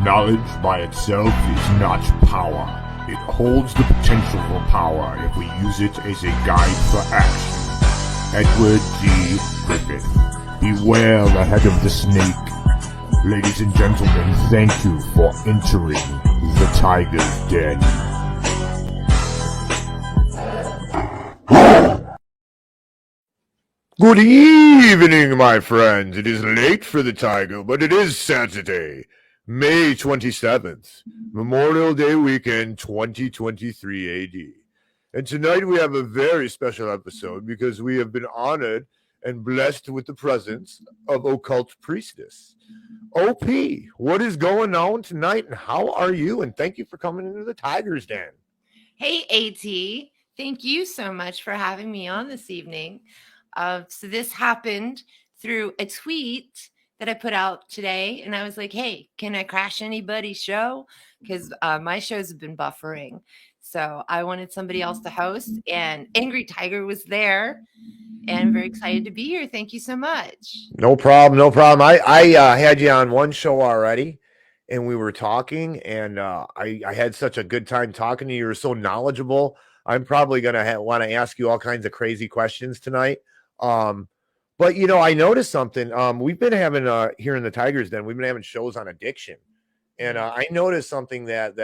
Knowledge by itself is not power. It holds the potential for power if we use it as a guide for action. Edward G. Griffith. Beware the head of the snake. Ladies and gentlemen, thank you for entering the Tiger's Den. Good evening, my friends. It is late for the Tiger, but it is Saturday, May 27th, Memorial Day weekend 2023 AD. And tonight we have a very special episode because we have been honored and blessed with the presence of Occult Priestess. OP, what is going on tonight and how are you? And thank you for coming into the Tiger's Den. Hey, AT. Thank you so much for having me on this evening. So this happened through a tweet that I put out today. And I was like, hey, can I crash anybody's show? Because my shows have been buffering. So I wanted somebody else to host. And Angry Tiger was there. And I'm very excited to be here. Thank you so much. No problem. I had you on one show already. And we were talking. And I had such a good time talking to you. You were so knowledgeable. I'm probably going to want to ask you all kinds of crazy questions tonight. But you know, I noticed something. We've been having here in the Tiger's Den, we've been having shows on addiction, and I noticed something that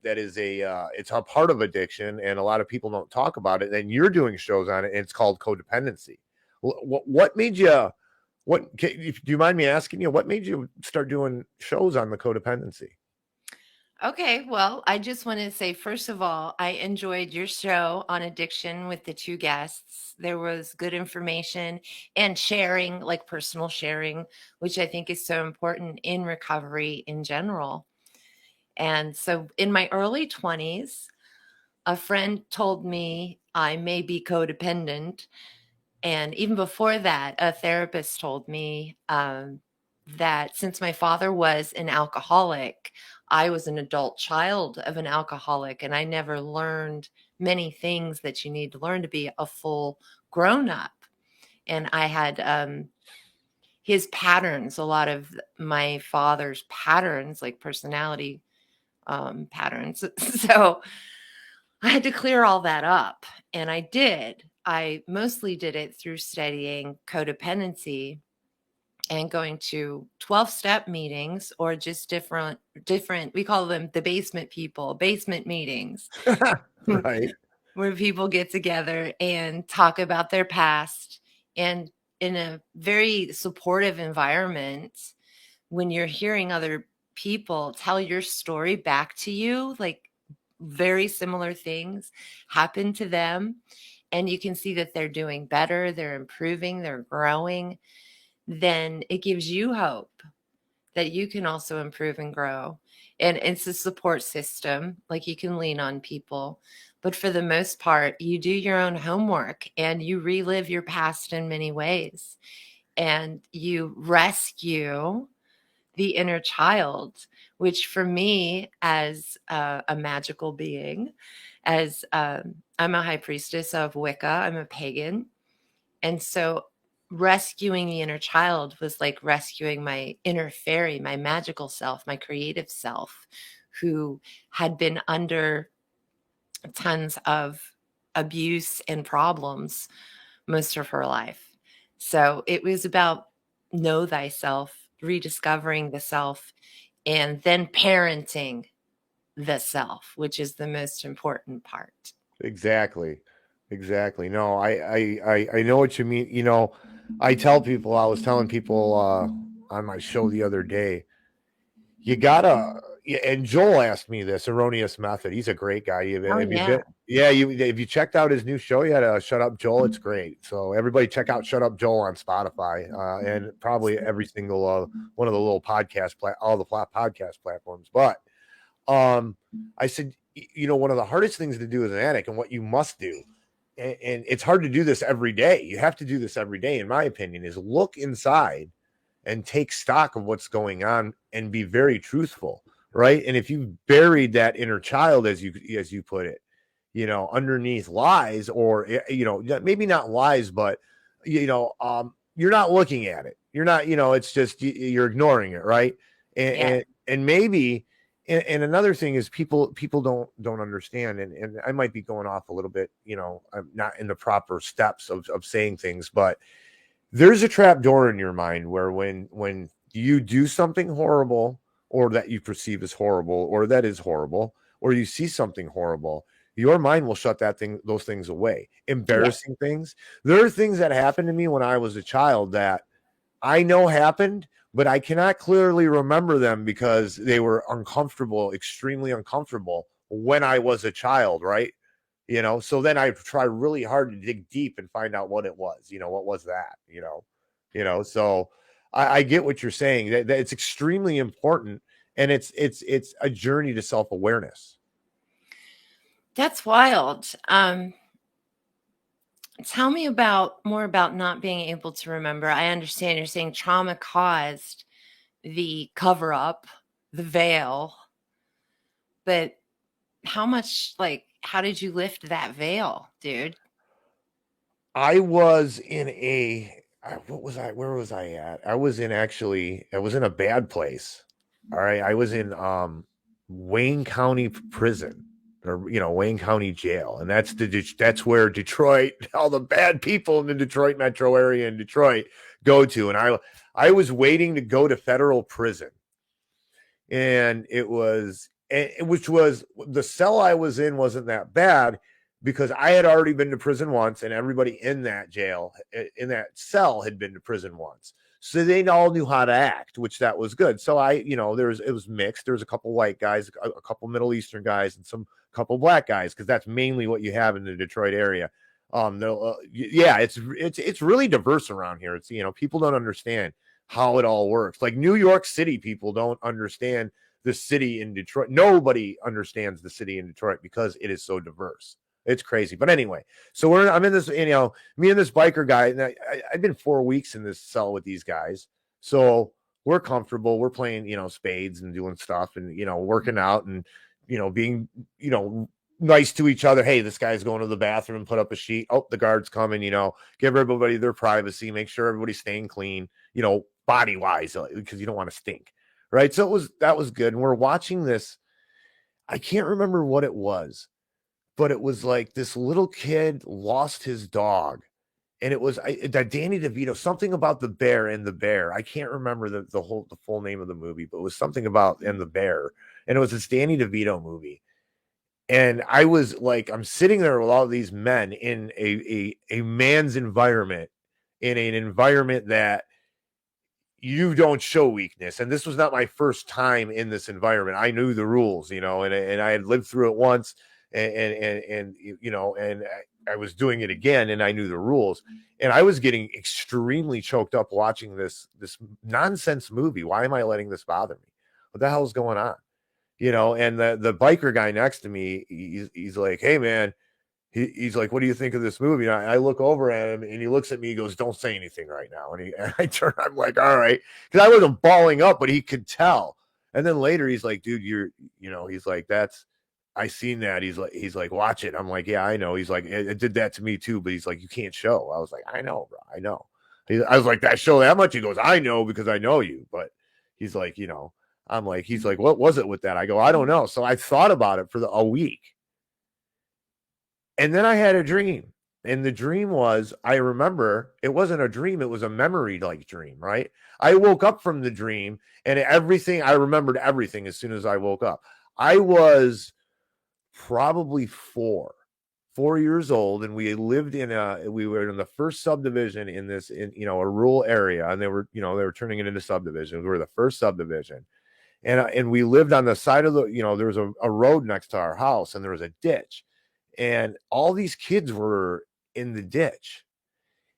is it's a part of addiction, and a lot of people don't talk about it. And you're doing shows on it, and it's called codependency. What made you? Do you mind me asking you? What made you start doing shows on the codependency? Okay, well, I just want to say, first of all, I enjoyed your show on addiction with the two guests. There was good information and sharing, like personal sharing, which I think is so important in recovery in general. And so in my early 20s, a friend told me I may be codependent. And even before that, a therapist told me that since my father was an alcoholic, I was an adult child of an alcoholic, and I never learned many things that you need to learn to be a full grown up. And I had his patterns, a lot of my father's patterns, like personality patterns. So I had to clear all that up, and I did. I mostly did it through studying codependency and going to 12-step meetings, or just different, we call them the basement meetings. Right. Where people get together and talk about their past, and in a very supportive environment, when you're hearing other people tell your story back to you, like very similar things happen to them, and you can see that they're doing better, they're improving, they're growing, then it gives you hope that you can also improve and grow. And it's a support system, like you can lean on people. But for the most part, you do your own homework and you relive your past in many ways. And you rescue the inner child, which for me, as a magical being, as I'm a high priestess of Wicca, I'm a pagan. And so rescuing the inner child was like rescuing my inner fairy, my magical self, my creative self, who had been under tons of abuse and problems most of her life. So it was about know thyself, rediscovering the self, and then parenting the self, which is the most important part. Exactly. No, I know what you mean. You know, I was telling people on my show the other day, you gotta, and Joel asked me this erroneous method. He's a great guy. If you checked out his new show, you had to Shut Up Joel. It's great. So everybody check out Shut Up Joel on Spotify and probably every single one of the little all the podcast platforms. But I said, you know, one of the hardest things to do as an addict, and what you must do, and it's hard to do this every day. You have to do this every day, in my opinion, is look inside and take stock of what's going on and be very truthful, right? And if you buried that inner child, as you put it, you know, underneath lies, or you know, maybe not lies, but you know, you're not looking at it. You're not, you know, it's just you're ignoring it, right? And and maybe, and another thing is people don't understand, and I might be going off a little bit, I'm not in the proper steps of saying things, but there's a trap door in your mind where when you do something horrible, or that you perceive as horrible, or that is horrible, or you see something horrible, your mind will shut those things away. Yeah. Embarrassing things. There are things that happened to me when I was a child that I know happened, but I cannot clearly remember them because they were uncomfortable, extremely uncomfortable when I was a child, right? So then I try really hard to dig deep and find out what it was. What was that? So I get what you're saying. That it's extremely important, and it's a journey to self-awareness. That's wild. Tell me more about not being able to remember. I understand you're saying trauma caused the cover up, the veil, but how did you lift that veil, dude? I was in what was I? Where was I at? I was in a bad place. All right, I was in Wayne County prison, or Wayne County jail, and that's where Detroit, all the bad people in the Detroit metro area in Detroit go to, and I was waiting to go to federal prison, and which was the cell I was in wasn't that bad because I had already been to prison once, and everybody in that jail, in that cell, had been to prison once. So they all knew how to act, which that was good. So it was mixed. There was a couple white guys, a couple Middle Eastern guys, and some couple black guys, because that's mainly what you have in the Detroit area. Yeah, it's really diverse around here. It's people don't understand how it all works. Like New York City people don't understand the city in Detroit. Nobody understands the city in Detroit because it is so diverse. It's crazy. But anyway, so I'm in this, me and this biker guy, and I've been 4 weeks in this cell with these guys. So we're comfortable. We're playing, spades and doing stuff, and, working out, and, being, nice to each other. Hey, this guy's going to the bathroom, put up a sheet. Oh, the guard's coming, give everybody their privacy, make sure everybody's staying clean, body wise, because you don't want to stink. Right. So that was good. And we're watching this. I can't remember what it was, but it was like this little kid lost his dog, and it was that Danny DeVito, something about the bear and the bear. I can't remember the full name of the movie, but it was something about and the bear, and it was this Danny DeVito movie. And I was like, I'm sitting there with all these men in a man's environment, in an environment that you don't show weakness. And this was not my first time in this environment. I knew the rules, and I had lived through it once, and I was doing it again, and I knew the rules, and I was getting extremely choked up watching this nonsense movie. Why am I letting this bother me? What the hell is going on? And the biker guy next to me, he's like, hey man, he's like, what do you think of this movie? And I look over at him, and he looks at me, he goes, don't say anything right now. And I turn, I'm like, all right. Cause I wasn't bawling up, but he could tell. And then later he's like, dude, he's like, I seen that. He's like, watch it. I'm like, yeah, I know. He's like, it did that to me too. But he's like, you can't show. I was like, I know, bro. I know. I was like, that show that much? He goes, I know, because I know you. But he's like, I'm like, he's like, what was it with that? I go, I don't know. So I thought about it for a week. And then I had a dream. And the dream was, I remember it wasn't a dream, it was a memory like dream, right? I woke up from the dream, and I remembered everything as soon as I woke up. I was probably 4 years old, and we were in the first subdivision in a rural area, and they were turning it into subdivisions. We were the first subdivision. And we lived on the side of there was a road next to our house, and there was a ditch, and all these kids were in the ditch.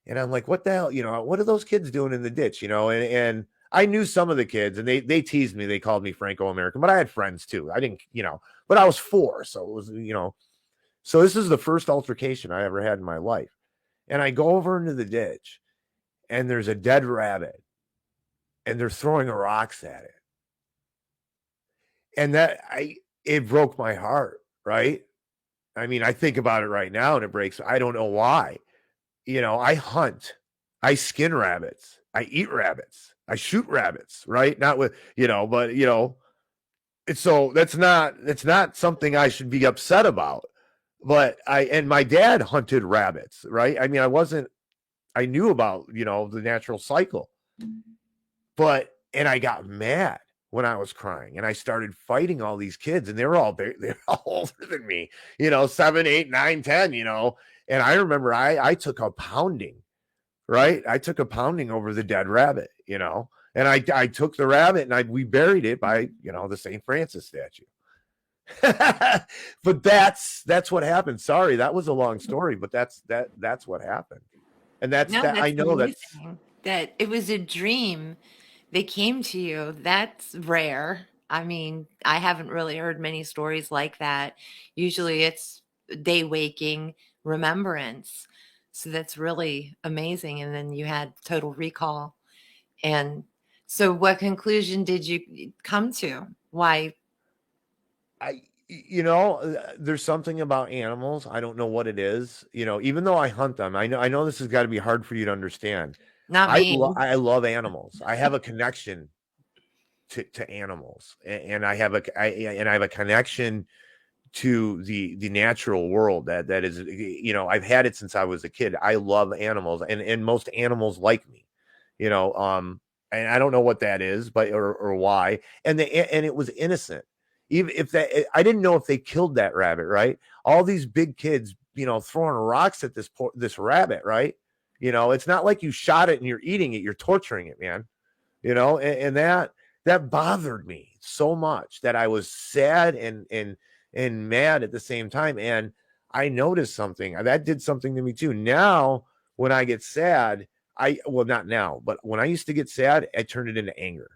And I'm like, what the hell, what are those kids doing in the ditch? And I knew some of the kids, and they teased me. They called me Franco-American, but I had friends too. I didn't, but I was 4. So it was, so this is the first altercation I ever had in my life. And I go over into the ditch, and there's a dead rabbit, and they're throwing rocks at it. And it broke my heart, right? I mean, I think about it right now, and it breaks. I don't know why. I hunt, I skin rabbits, I eat rabbits, I shoot rabbits, right? Not with, but So that's not something I should be upset about. But my dad hunted rabbits, right? I mean, I knew about, the natural cycle, but and I got mad when I was crying and I started fighting all these kids and they're all older than me, 7, 8, 9, 10, and I remember I took a pounding, right? I took a pounding over the dead rabbit, and I took the rabbit and we buried it by, the St. Francis statue. But that's what happened. Sorry, that was a long story, but that's what happened. And that's No, that I that's know that's amazing that it was a dream that came to you. That's rare. I mean, I haven't really heard many stories like that. Usually it's day waking remembrance. So that's really amazing. And then you had total recall. And so what conclusion did you come to? Why? there's something about animals. I don't know what it is. Even though I hunt them, I know this has got to be hard for you to understand. Not me. I love animals. I have a connection to animals, and I have a connection to the natural world that is, I've had it since I was a kid. I love animals, and most animals like me, you know and I don't know what that is, but or why. And it was innocent. Even if that, I didn't know if they killed that rabbit, right? All these big kids, throwing rocks at this rabbit, right? It's not like you shot it and you're eating it, you're torturing it, man. And that bothered me so much that I was sad and mad at the same time. And I noticed something that did something to me too. Now, when I get sad, not now, but when I used to get sad, I turned it into anger.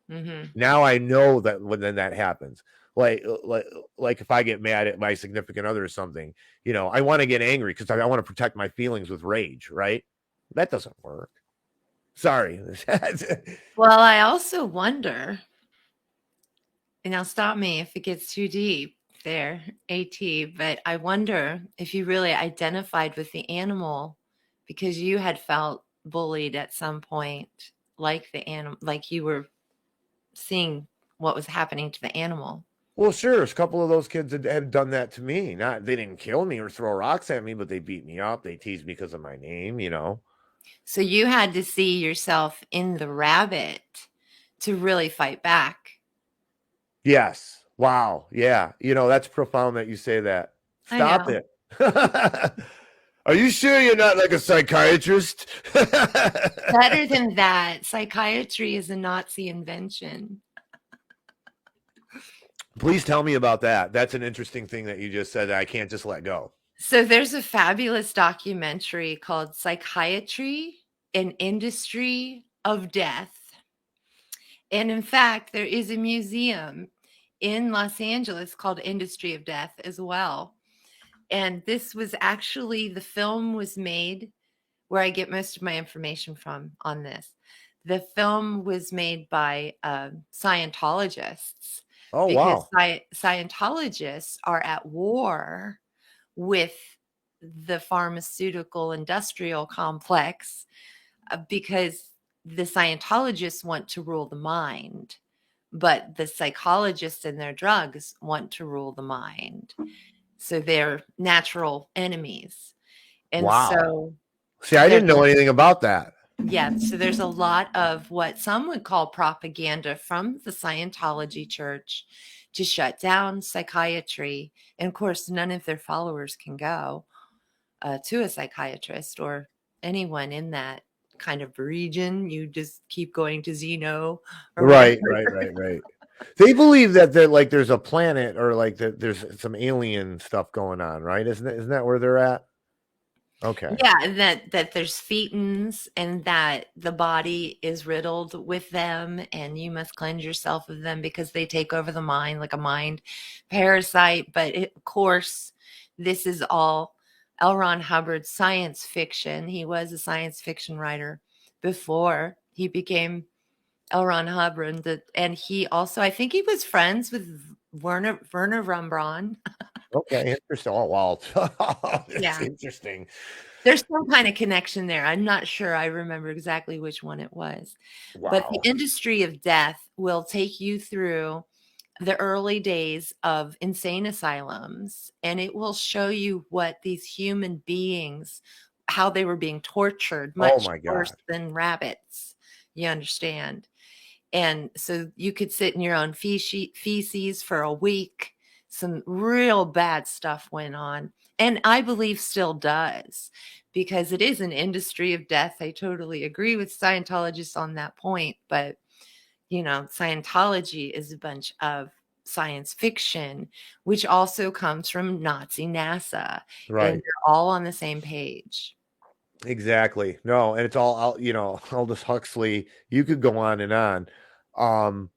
Hmm. Now I know that when then that happens, like if I get mad at my significant other or something, I want to get angry because I want to protect my feelings with rage, right? That doesn't work. Sorry. Well, I also wonder, and now stop me if it gets too deep there, AT, but I wonder if you really identified with the animal because you had felt bullied at some point, like the animal, like you were seeing what was happening to the animal. Well, sure. A couple of those kids had done that to me. Not They didn't kill me or throw rocks at me, but they beat me up. They teased me because of my name. So you had to see yourself in the rabbit to really fight back. Yes. Wow. Yeah. That's profound that you say that. I Stop know. it. Are you sure you're not like a psychiatrist? Better than that, psychiatry is a Nazi invention. Please tell me about that. That's an interesting thing that you just said that I can't just let go. So there's a fabulous documentary called Psychiatry: An Industry of Death. And in fact, there is a museum in Los Angeles called Industry of Death as well. And this was actually, the film was made where I get most of my information from on this. The film was made by Scientologists Oh, because wow. Scientologists are at war with the pharmaceutical industrial complex because the Scientologists want to rule the mind, but the psychologists and their drugs want to rule the mind. So they're natural enemies. And Wow. so See, I there's didn't know anything about that. yeah, so there's a lot of what some would call propaganda from the Scientology church to shut down psychiatry. And of course, none of their followers can go to a psychiatrist or anyone in that kind of region. You just keep going to Zeno or whatever. Right, right, right, right. They believe that there's a planet or like that there's some alien stuff going on, right? Isn't that where they're at? Okay. Yeah, and that there's thetans and that the body is riddled with them and you must cleanse yourself of them because they take over the mind like a mind parasite. But of course, this is all L. Ron Hubbard's science fiction. He was a science fiction writer before he became L. Ron Hubbard, and he also, I think he was friends with Werner von Braun. Okay, interesting. Oh, wow. It's Yeah. interesting. There's some kind of connection there. I'm not sure I remember exactly which one it was. But the Wow. industry of death will take you through the early days of insane asylums, and it will show you what these human beings, how they were being tortured, Oh much my worse God. than rabbits. You understand? And so you could sit in your own feces for a week. Some real bad stuff went on. And I believe still does, because it is an industry of death. I totally agree with Scientologists on that point. But, Scientology is a bunch of science fiction, which also comes from Nazi NASA. And Right. they're all on the same page. Exactly. No, and it's all, Aldous Huxley. You could go on and on. Um,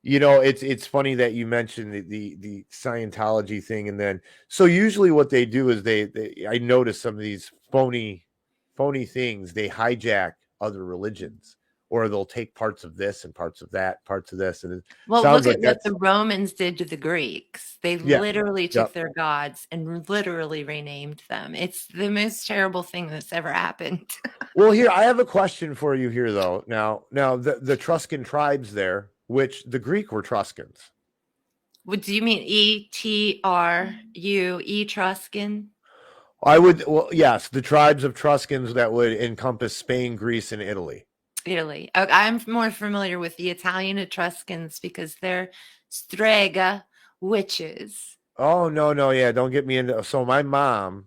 it's funny that you mentioned the Scientology thing, and then so usually what they do is they I notice some of these phony things, they hijack other religions, or they'll take parts of this and parts of that, parts of this, and it Well, sounds look like at what that's the Romans did to the Greeks. They yeah. literally took Yep. their gods and literally renamed them. It's the most terrible thing that's ever happened. Well, here I have a question for you here though. Now the Etruscan tribes there, which the Greek were Etruscans. What do you mean Etru, Etruscan? Well, yes, the tribes of Etruscans that would encompass Spain, Greece, and Italy. Italy. I'm more familiar with the Italian Etruscans because they're Strega witches. Oh, no, no, yeah, don't get me into. So my mom,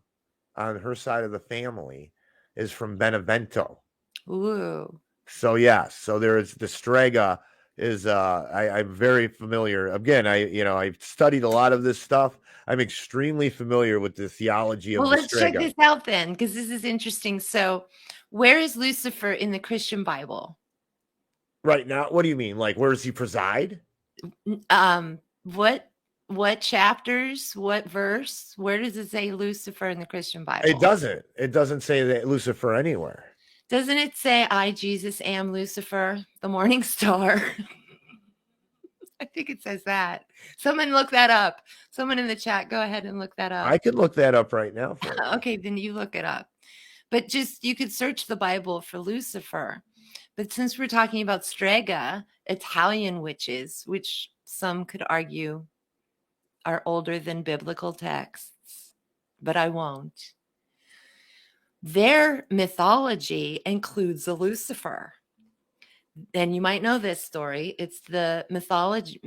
on her side of the family, is from Benevento. Ooh. So yes, so there is the Strega is I'm very familiar. Again, I've studied a lot of this stuff. I'm extremely familiar with the theology of Well, the let's check Strega. this out then, because this is interesting. So, where is Lucifer in the Christian Bible? Right now, what do you mean? Like, where does he preside? What chapters, what verse, where does it say Lucifer in the Christian It Bible? doesn't. It doesn't say that Lucifer anywhere. Doesn't it say, I, Jesus, am Lucifer, the morning star? I think it says that. Someone look that up. Someone in the chat, go ahead and look that up. I could look that up right now for you. Okay, then you look it up. But just, you could search the Bible for Lucifer. But since we're talking about Strega, Italian witches, which some could argue are older than biblical texts, but I won't. Their mythology includes a Lucifer. And you might know this story. It's the mythology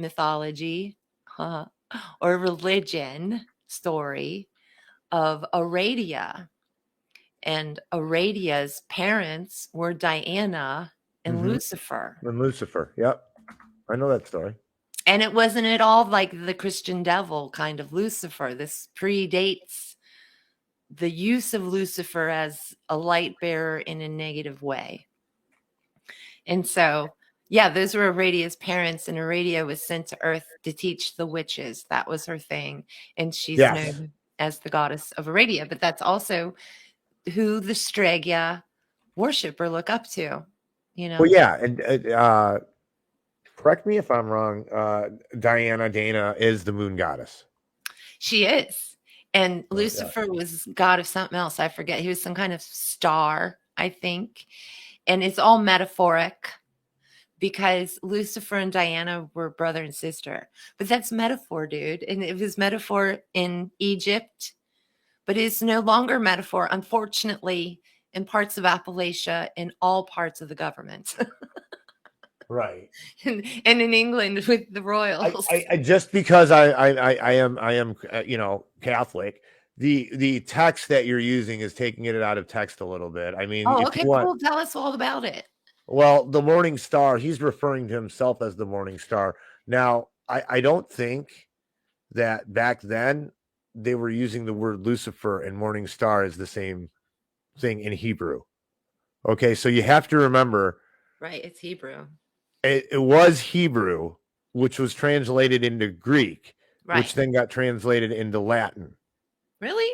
or religion story of Aradia. And Aradia's parents were Diana and Lucifer. And Lucifer. Yep. I know that story. And it wasn't at all like the Christian devil kind of Lucifer. This predates the use of Lucifer as a light bearer in a negative way. And so, yeah, those were Aradia's parents, and Aradia was sent to Earth to teach the witches. That was her thing. And she's known as the goddess of Aradia. But that's also who the Strega worship or look up to, Well, yeah. And correct me if I'm wrong. Dana is the moon goddess. She is. And Lucifer was god of something else. I forget. He was some kind of star, I think. And it's all metaphoric because Lucifer and Diana were brother and sister. But that's metaphor, dude. And it was metaphor in Egypt, but it's no longer metaphor, unfortunately, in parts of Appalachia, in all parts of the government. Right. And in England with the royals. I just because I am Catholic, the text that you're using is taking it out of text a little bit. I mean, oh, okay, cool. Tell us all about it. Well, the morning star, he's referring to himself as the morning star. Now, I don't think that back then they were using the word Lucifer and morning star as the same thing in Hebrew. Okay, so you have to remember. Right, it's Hebrew. It was Hebrew, which was translated into Greek, right, which then got translated into Latin. Really?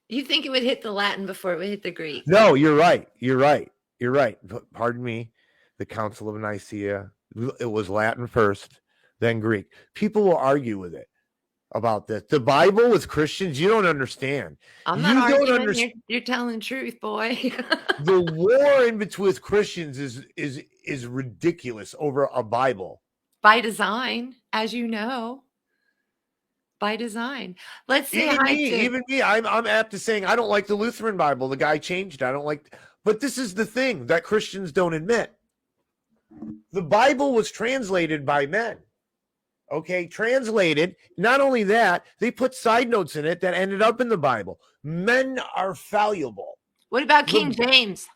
You think it would hit the Latin before it would hit the Greek? No, you're right. You're right. You're right. Pardon me. The Council of Nicaea, it was Latin first, then Greek. People will argue with it about this. The Bible with Christians, you don't understand. I'm not arguing. You're telling the truth, boy. The war in between with Christians is ridiculous over a Bible. by design, as you know, by design. Let's say hi to Even me, I'm apt to saying I don't like the Lutheran Bible. The guy changed it. I don't like, but this is the thing that Christians don't admit. The Bible was translated by men. Okay, translated. Not only that, they put side notes in it that ended up in the Bible. Men are fallible. what about King James?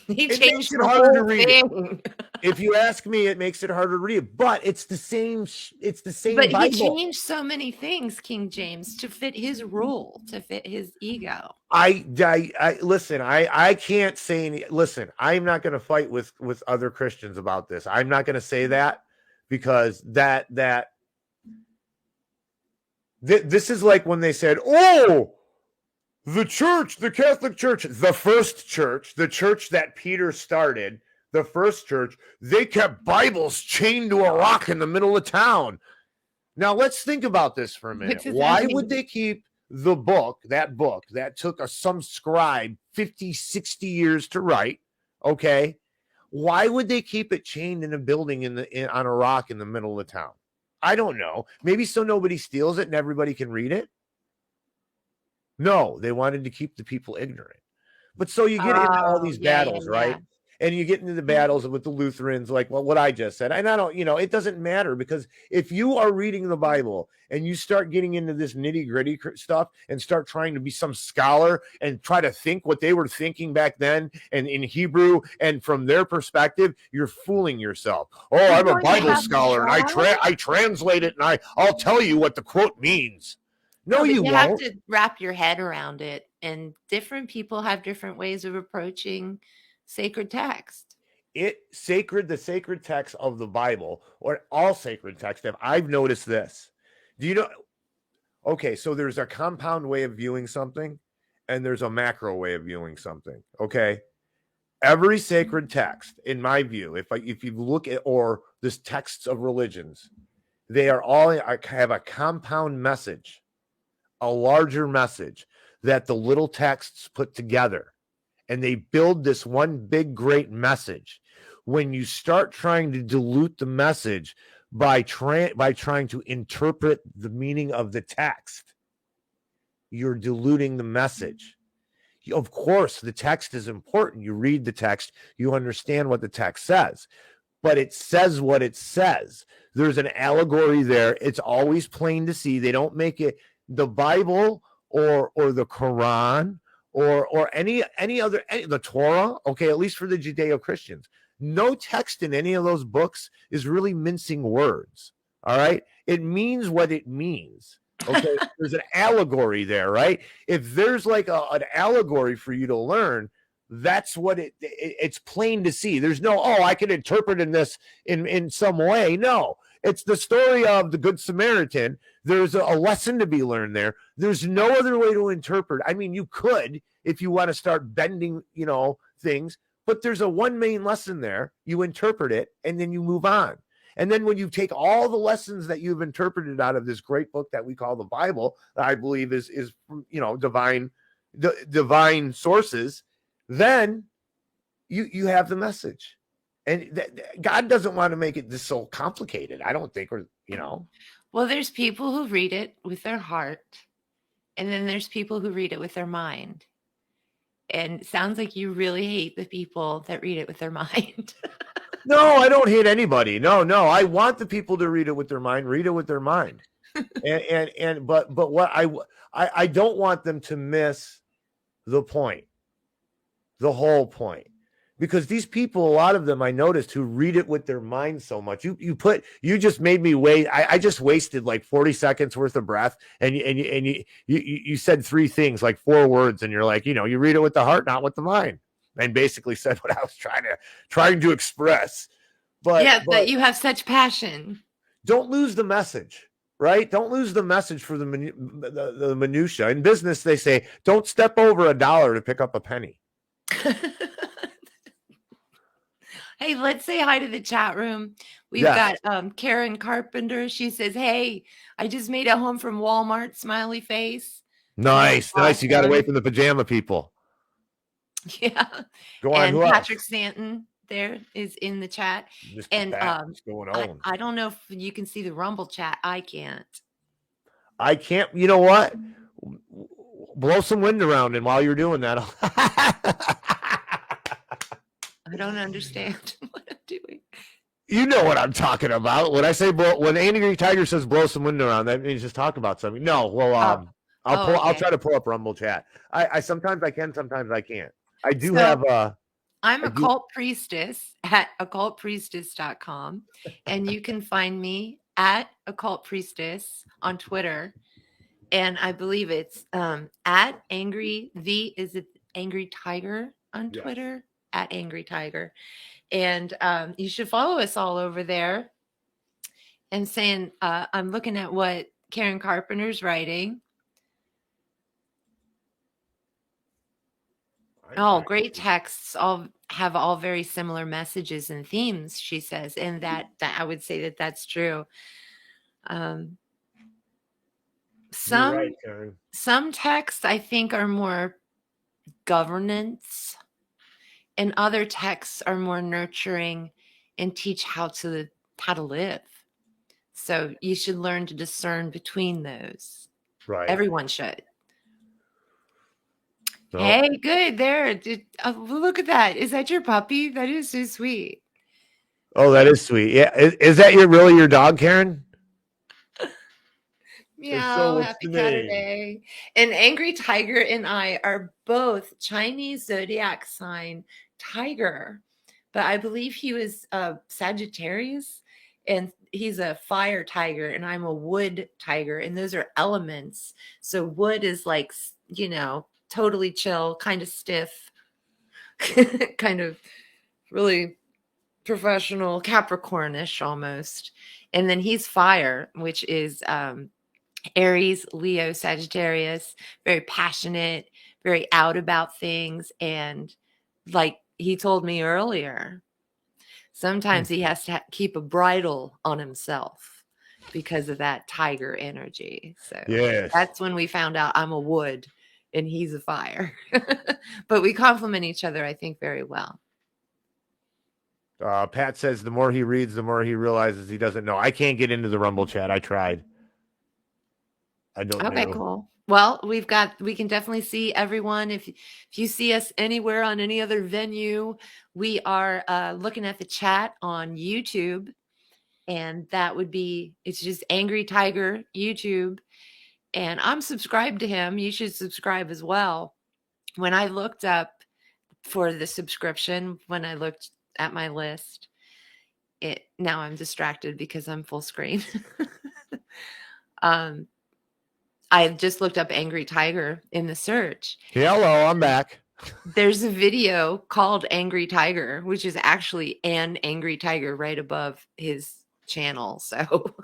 He It changed makes it the harder to whole read it. thing. If you ask me, it makes it harder to read. But it's the same. It's the same But he Bible. changed so many things, King James, to fit his rule, to fit his ego. I listen. I can't say any. Listen, I'm not going to fight with other Christians about this. I'm not going to say that because this is like when they said, "Oh, the church, the Catholic Church, the first church, the church that Peter started, the first church, they kept Bibles chained to a rock in the middle of town." Now, let's think about this for a minute. Why would they keep the book that took some scribe 50, 60 years to write? Okay. Why would they keep it chained in a building on a rock in the middle of town? I don't know. Maybe so nobody steals it and everybody can read it. No, they wanted to keep the people ignorant. But so you get into all these battles, right? And you get into the battles with the Lutherans, like what I just said. And I don't, it doesn't matter because if you are reading the Bible and you start getting into this nitty gritty stuff and start trying to be some scholar and try to think what they were thinking back then and in Hebrew and from their perspective, you're fooling yourself. Oh, I'm a Bible scholar and I translate it and I'll tell you what the quote means. No, you won't. Have to wrap your head around it. And different people have different ways of approaching sacred text. The sacred text of the Bible, or all sacred text, I've noticed this. Do you know? Okay, so there's a compound way of viewing something, and there's a macro way of viewing something. Okay, every sacred text, in my view, if you look at or this texts of religions, they are all have a compound message, a larger message that the little texts put together. And they build this one big, great message. When you start trying to dilute the message by trying to interpret the meaning of the text, you're diluting the message. Of course, the text is important. You read the text, you understand what the text says, but it says what it says. There's an allegory there. It's always plain to see. They don't make it the Bible or the Quran or any other, the Torah, okay, at least for the Judeo-Christians. No text in any of those books is really mincing words, all right? It means what it means, okay? There's an allegory there, right? If there's like an allegory for you to learn, that's what it's plain to see. There's no, I can interpret in this in some way. No, it's the story of the Good Samaritan. There's a lesson to be learned there. There's no other way to interpret. I mean, you could, if you want to start bending, things, but there's a one main lesson there. You interpret it and then you move on. And then when you take all the lessons that you've interpreted out of this great book that we call the Bible, that I believe is divine sources, then you have the message. And God doesn't want to make it this so complicated, I don't think, Well, there's people who read it with their heart, and then there's people who read it with their mind. And it sounds like you really hate the people that read it with their mind. No, I don't hate anybody. No. I want the people to read it with their mind, but what I don't want them to miss the point, the whole point. Because these people, a lot of them I noticed who read it with their mind so much. You just made me wait. I just wasted like 40 seconds worth of breath, and you said three things, like 4 words, and you're like, you read it with the heart, not with the mind, and basically said what I was trying to express. But that you have such passion. Don't lose the message, right? Don't lose the message for the minutia. In business, they say, don't step over $1 to pick up a penny. Hey, let's say hi to the chat room. We've got Karen Carpenter. She says, hey, I just made it home from Walmart, smiley face. Nice. You got away from the pajama people. Yeah. Go on. And Patrick Stanton. there is in the chat. Mr. And Pat, what's going on? I don't know if you can see the Rumble chat. I can't. I can't. You know what? Blow some wind around, and while you're doing that, I don't understand what I'm doing. you know what I'm talking about. When I say when Angry Tiger says blow some wind around, that means just talk about something. No, well, I'll try to pull up Rumble chat. I sometimes I can, sometimes I can't. I do have I'm Occult Priestess at occultpriestess.com, and you can find me at Occult Priestess on Twitter. And I believe it's at Angry Tiger on Twitter, at Angry Tiger. And you should follow us all over there. And saying, I'm looking at what Karen Carpenter's writing. Oh, great texts. All have all very similar messages and themes, she says. And that I would say that that's true. Some texts I think are more governance, and other texts are more nurturing and teach how to live. So you should learn to discern between those. Right. Everyone should. No. Hey, good there. Look at that. Is that your puppy? That is so sweet. Oh, that is sweet. Yeah. Is that really your dog, Karen? Meow, so happy Saturday. And Angry Tiger and I are both Chinese zodiac sign Tiger, but I believe he was Sagittarius, and he's a fire tiger, and I'm a wood tiger, and those are elements. So wood is like, totally chill, kind of stiff, kind of really professional, Capricornish almost. And then he's fire, which is Aries, Leo, Sagittarius, very passionate, very out about things. And like he told me earlier, sometimes he has to keep a bridle on himself because of that tiger energy. So that's when we found out I'm a wood and he's a fire. But we complement each other, I think, very well. Pat says the more he reads, the more he realizes he doesn't know. I can't get into the Rumble chat. I tried. I don't know. Okay, cool. Well, we can definitely see everyone. If you see us anywhere on any other venue, we are looking at the chat on YouTube. And that would be, it's just Angry Tiger YouTube. And I'm subscribed to him. You should subscribe as well. When I looked up for the subscription, when I looked at my list, now I'm distracted because I'm full screen. I just looked up Angry Tiger in the search. Hello, I'm back. There's a video called Angry Tiger, which is actually an Angry Tiger right above his channel. So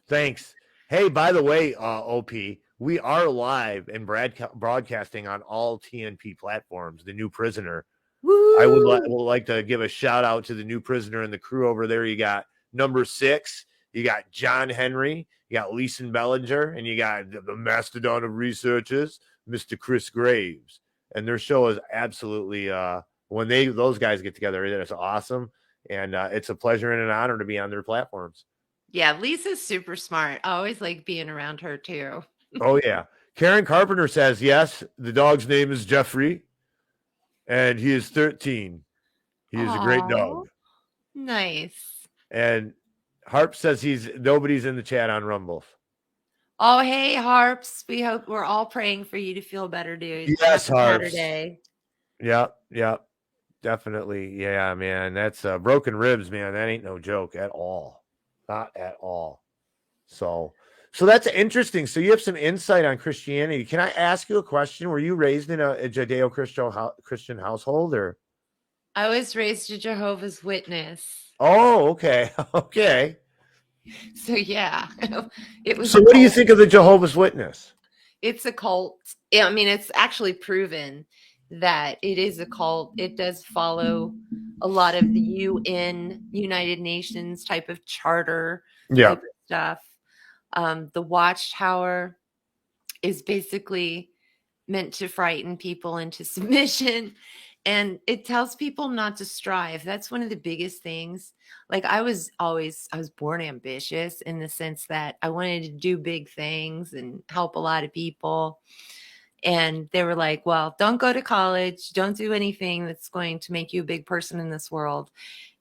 thanks. Hey, by the way, OP, we are live and broadcasting on all TNP platforms. The New Prisoner. Woo! I would like to give a shout out to the New Prisoner and the crew over there. You got number 6. You got John Henry. You got Leeson Bellinger, and you got the mastodon of researchers, Mr. Chris Graves. And their show is absolutely when those guys get together, it's awesome. And it's a pleasure and an honor to be on their platforms. Yeah, Lisa's super smart. I always like being around her too. Oh, yeah. Karen Carpenter says, yes, the dog's name is Jeffrey, and he is 13. He is a great dog. Nice. And Harp says nobody's in the chat on Rumble. Oh, hey, Harps. We're all praying for you to feel better, dude. Yes, Harps. Saturday. Yep. Definitely. Yeah, man. That's broken ribs, man. That ain't no joke at all. Not at all. So that's interesting. So you have some insight on Christianity. Can I ask you a question? Were you raised in a Judeo-Christian household, or? I was raised a Jehovah's Witness. Oh, okay. Okay. So yeah, it was. So what do you think of the Jehovah's Witness? It's a cult. I mean, it's actually proven that it is a cult. It does follow a lot of the United Nations type of charter type of stuff. The Watchtower is basically meant to frighten people into submission. And it tells people not to strive. That's one of the biggest things. Like I was born ambitious in the sense that I wanted to do big things and help a lot of people. And they were like, well, don't go to college, don't do anything that's going to make you a big person in this world,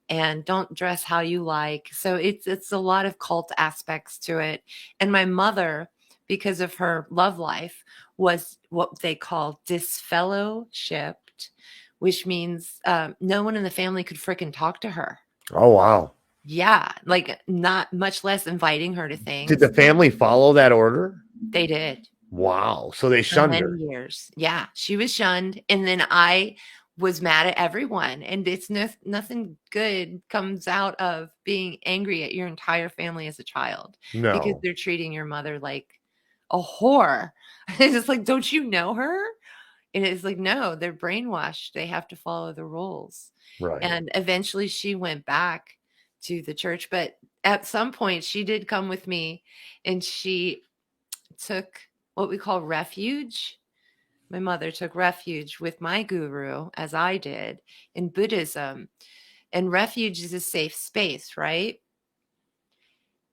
and don't dress how you like. So it's a lot of cult aspects to it. And my mother, because of her love life, was what they call disfellowshipped, which means no one in the family could frickin' talk to her. Oh, wow. Yeah, like not much less inviting her to Did things. the family follow that order? They did. Wow. So they For shunned many her. years. Yeah, she was shunned, and then I was mad at everyone, and it's nothing good comes out of being angry at your entire family as a child because No. they're treating your mother like a whore. It's just like, "Don't you know her?" And it's like, "No, they're brainwashed. They have to follow the rules." Right. And eventually she went back to the church, but at some point she did come with me, and she took what we call refuge. My mother took refuge with my guru, as I did, in Buddhism. And refuge is a safe space, right?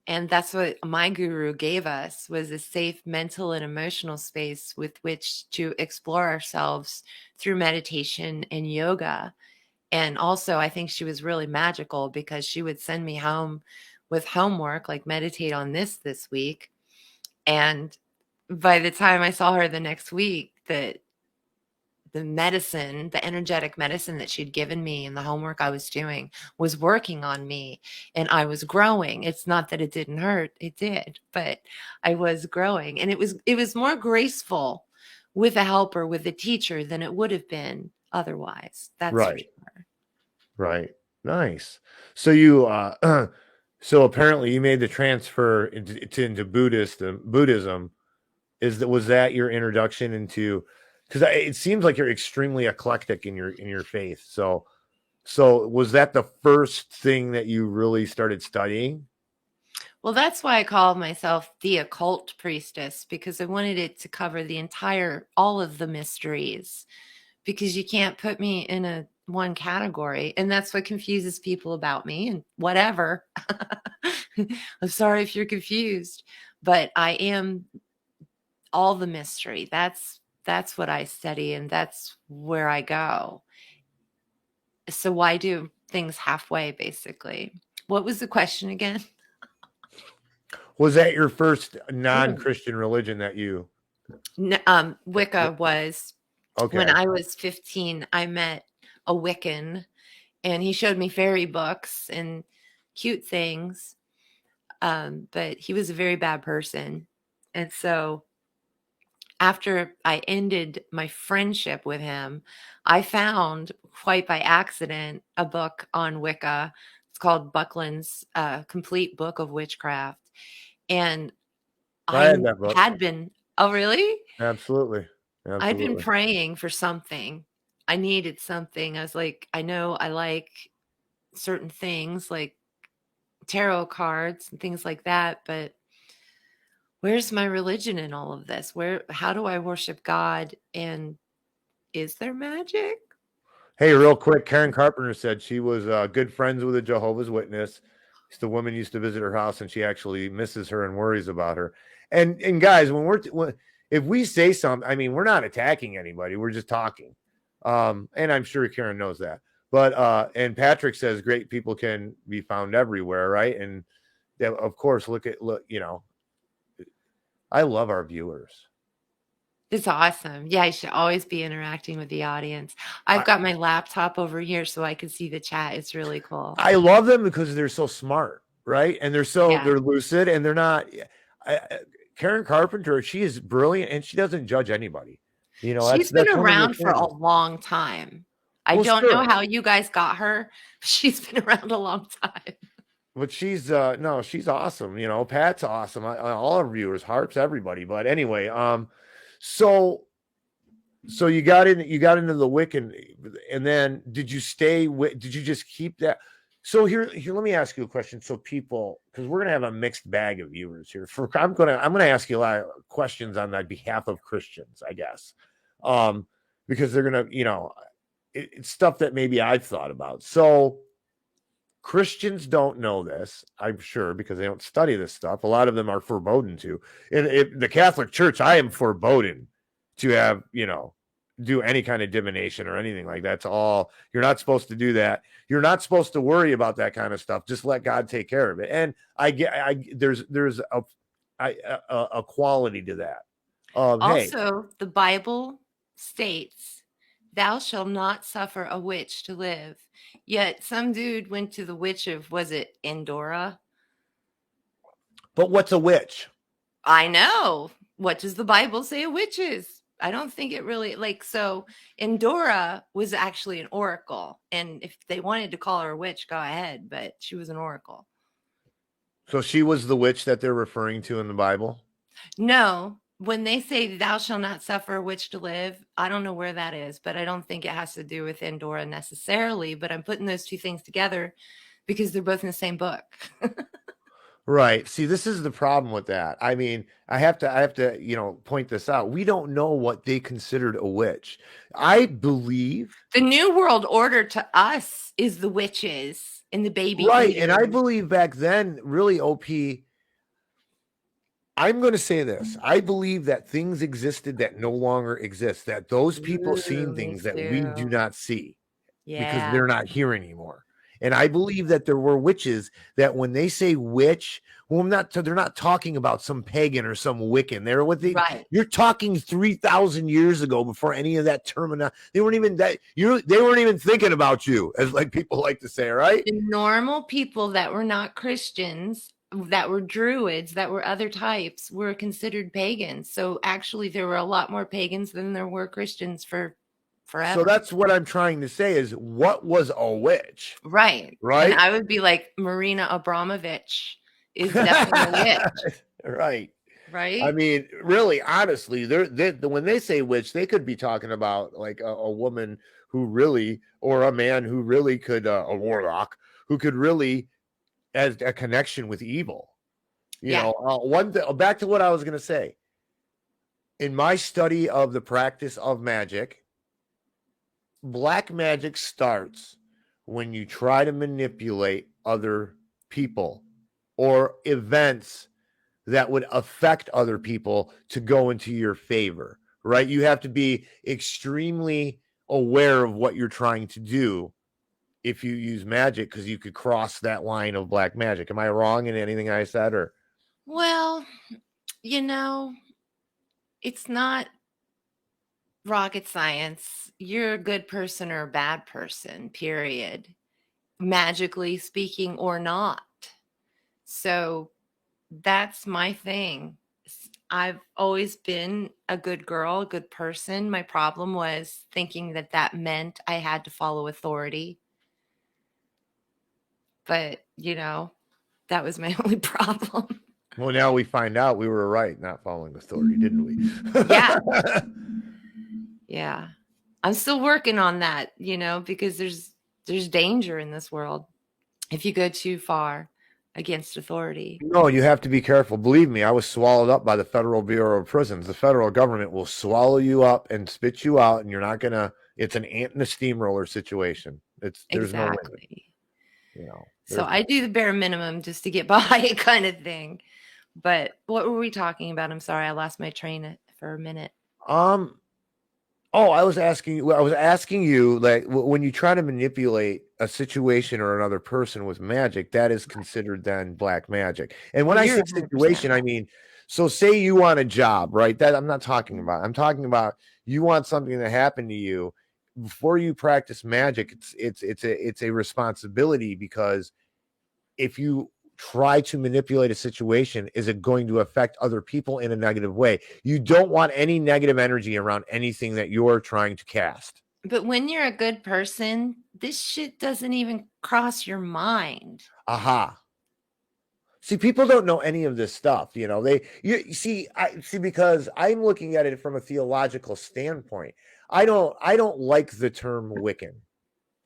And that's what my guru gave us, was a safe mental and emotional space with which to explore ourselves through meditation and yoga. And also, I think she was really magical because she would send me home with homework, like meditate on this week. And by the time I saw her the next week, the medicine, the energetic medicine that she'd given me and the homework I was doing was working on me, and I was growing. It's not that it didn't hurt, it did, but I was growing, and it was more graceful with a helper, with a teacher, than it would have been otherwise. That's for Right. sure. Right. Nice. So you so apparently you made the transfer into Buddhism. Was that your introduction into, because it seems like you're extremely eclectic in your faith. So was that the first thing that you really started studying? Well, that's why I called myself the occult priestess, because I wanted it to cover all of the mysteries, because you can't put me in a one category, and that's what confuses people about me, and whatever. I'm sorry if you're confused, but I am all the mystery. That's what I study, and that's where I go. So why do things halfway, basically? What was the question again? Was that your first non-Christian religion that you Wicca was. When okay. I was 15, I met a Wiccan, and he showed me fairy books and cute things. But he was a very bad person. And so after I ended my friendship with him, I found, quite by accident, a book on Wicca. It's called Buckland's Complete Book of Witchcraft. And I I had that book. had been, oh, really? Absolutely. I'd been Absolutely. praying for something. I needed something. I was like, I know I like certain things like tarot cards and things like that, but where's my religion in all of this? How do I worship God? And is there magic? Hey, real quick, Karen Carpenter said she was good friends with a Jehovah's Witness. The woman used to visit her house, and she actually misses her and worries about her. And guys, if we say something, I mean, we're not attacking anybody. We're just talking. And I'm sure Karen knows that. But and Patrick says great people can be found everywhere, right? And of course, look, I love our viewers. It's awesome. Yeah, I should always be interacting with the audience. I've got my laptop over here so I can see the chat. It's really cool. I love them because they're so smart, right? And Yeah. they're lucid, and they're not. Karen Carpenter, she is brilliant, and she doesn't judge anybody. She's been That's one of the around for a things. long time. I Well, don't know sure, how you guys got her. She's been around a long time. but she's no, she's awesome. Pat's awesome. All our viewers, Harps, everybody. But anyway, so you got into the Wiccan, and then did you stay with? Did you just keep that? So here, let me ask you a question. So people, because we're gonna have a mixed bag of viewers here. I'm gonna ask you a lot of questions on the behalf of Christians, I guess, because they're gonna, it's stuff that maybe I've thought about. So Christians don't know this, I'm sure, because they don't study this stuff. A lot of them are forbidden to. In the Catholic Church, I am forbidden to have, do any kind of divination or anything like that. That's all. You're not supposed to do that. You're not supposed to worry about that kind of stuff. Just let God take care of it. And there's a quality to that. Hey, Also, the Bible states, "Thou shalt not suffer a witch to live." Yet some dude went to the witch of, was it Endora? but what's a witch? I know. What does the Bible say a witch is? I don't think it really, like, so Endora was actually an oracle. And if they wanted to call her a witch, go ahead, but she was an oracle. So she was the witch that they're referring to in the Bible? No, when they say thou shalt not suffer a witch to live, I don't know where that is, but I don't think it has to do with Endora necessarily. But I'm putting those two things together because they're both in the same book. Right. See, this is the problem with that. I mean, I have to, point this out. We don't know what they considered a witch. I believe. The New World Order to us is the witches and the baby Right. And I eaters. believe back then, really, OP, I'm going to say this. I believe that things existed that no longer exist, that those people Ooh, seen me things that we do too. not see because Yeah. they're not here anymore. And I believe that there were witches that when they say witch, well, they're not talking about some pagan or some Wiccan. Right. You're talking 3,000 years ago before any of that terminology. They weren't even thinking about you, as like people like to say, right? The normal people that were not Christians, that were druids, that were other types, were considered pagans. So actually, there were a lot more pagans than there were Christians for forever. So that's what I'm trying to say is what was a witch? Right. And Right? I would be like, Marina Abramovich is definitely a witch. Right. I Right? mean, really, honestly, when they say witch, they could be talking about like a woman who really, or a man who really could, a warlock who could really, as a connection with evil. Yeah. Back to what I was going to say. In my study of the practice of magic, black magic starts when you try to manipulate other people or events that would affect other people to go into your favor, right? You have to be extremely aware of what you're trying to do if you use magic, because you could cross that line of black magic. Am I wrong in anything I said? Or Well, you know, it's not rocket science. You're a good person or a bad person, period. Magically speaking or not. So that's my thing. I've always been a good girl, a good person. My problem was thinking that that meant I had to follow authority. But, that was my only problem. well, now we find out we were right not following authority, didn't we? Yeah. Yeah. I'm still working on that, because there's danger in this world if you go too far against authority. No, you have to be careful. Believe me, I was swallowed up by the Federal Bureau of Prisons. The federal government will swallow you up and spit you out, and you're not gonna. It's an ant in a steamroller situation. There's no Exactly. winning. So I do the bare minimum just to get by kind of thing. But what were we talking about? I'm sorry, I lost my train for a minute. Oh, I was asking you, like, when you try to manipulate a situation or another person with magic, that is considered then black magic. And when Oh, I you're say 100% situation, I right. mean, so say you want a job, right? That I'm not talking about. I'm talking about you want something to happen to you before you practice magic. It's a responsibility, because if you try to manipulate a situation, is it going to affect other people in a negative way? You don't want any negative energy around anything that you're trying to cast. But when you're a good person, this shit doesn't even cross your mind. Aha. See, people don't know any of this stuff. You see, because I'm looking at it from a theological standpoint. I don't like the term Wiccan.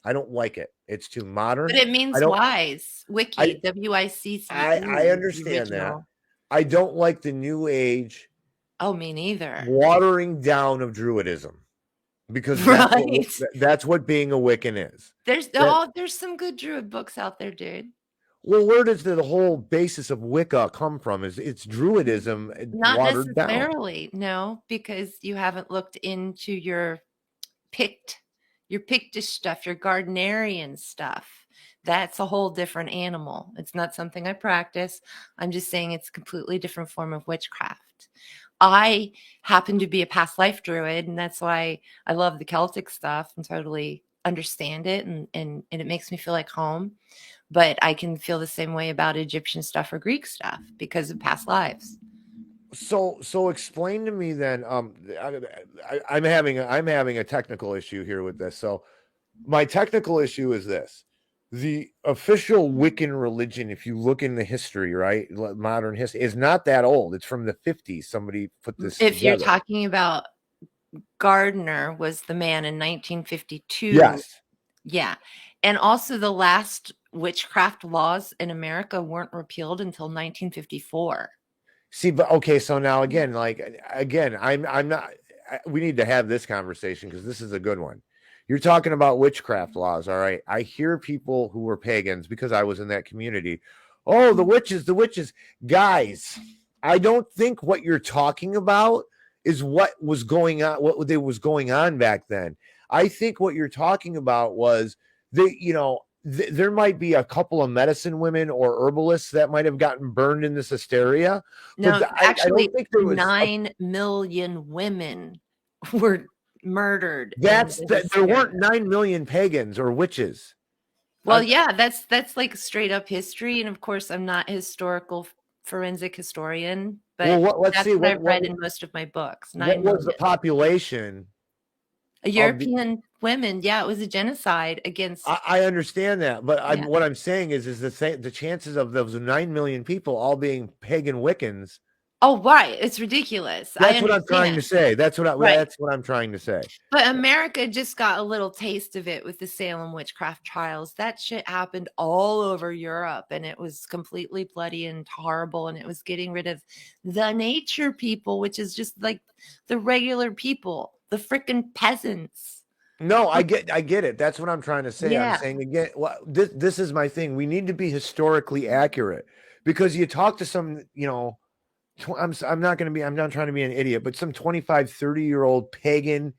I don't like it. It's too modern. But it means I don't. wise. Wiki, I WICCE, I the understand that. original. I don't like the new age Oh, me neither. watering down of Druidism. because Right. that's what being a Wiccan is. There's That there's some good druid books out there, dude. well, where does the whole basis of Wicca come from? Is it's Druidism Not watered down? necessarily, no, because you haven't looked into Pict, your Pictish stuff, your Gardnerian stuff. That's a whole different animal. It's not something I practice. I'm just saying it's a completely different form of witchcraft. I happen to be a past life druid, and that's why I love the Celtic stuff and totally understand it, and it makes me feel like home. But I can feel the same way about Egyptian stuff or Greek stuff because of past lives. So explain to me then. I'm having a technical issue here with this. So my technical issue is this: the official Wiccan religion, if you look in the history, right, modern history, is not that old. It's from the 50s. Somebody put this If you're together. talking about Gardner was the man in 1952. Yes. Yeah. And also the last witchcraft laws in America weren't repealed until 1954. See, but okay, so now again, I'm not. We need to have this conversation because this is a good one. You're talking about witchcraft laws, all right? I hear people who were pagans because I was in that community. Oh, the witches, guys. I don't think what you're talking about is what was going on, what was going on back then. I think what you're talking about was there might be a couple of medicine women or herbalists that might have gotten burned in this hysteria. No, But I actually, don't think there was 9 million women were murdered. there weren't 9 million pagans or witches. Well, yeah, that's like straight up history. And of course, I'm not a historical forensic historian, but Let's that's see what I've read in most of my books. What 9 was the million. population? European women, yeah, it was a genocide against. I understand that, but what I'm saying is the chances of those 9 million people all being pagan Wiccans. Oh, right, it's ridiculous. That's what I'm trying to say. That's what I'm trying to say. But America just got a little taste of it with the Salem witchcraft trials. That shit happened all over Europe, and it was completely bloody and horrible, and it was getting rid of the nature people, which is just like the regular people, the freaking peasants. No, I get it. That's what I'm trying to say. Yeah. I'm saying again, this is my thing. We need to be historically accurate because you talk to some, I'm not trying to be an idiot, but some 25, 30-year-old pagan,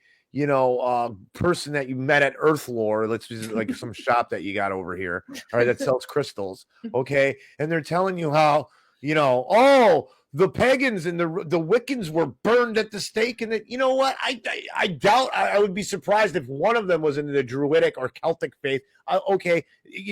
person that you met at Earthlore, let's just like some shop that you got over here, all right, that sells crystals. Okay. And they're telling you how, the pagans and the Wiccans were burned at the stake. And that, you know what? I doubt, I would be surprised if one of them was in the Druidic or Celtic faith. Okay.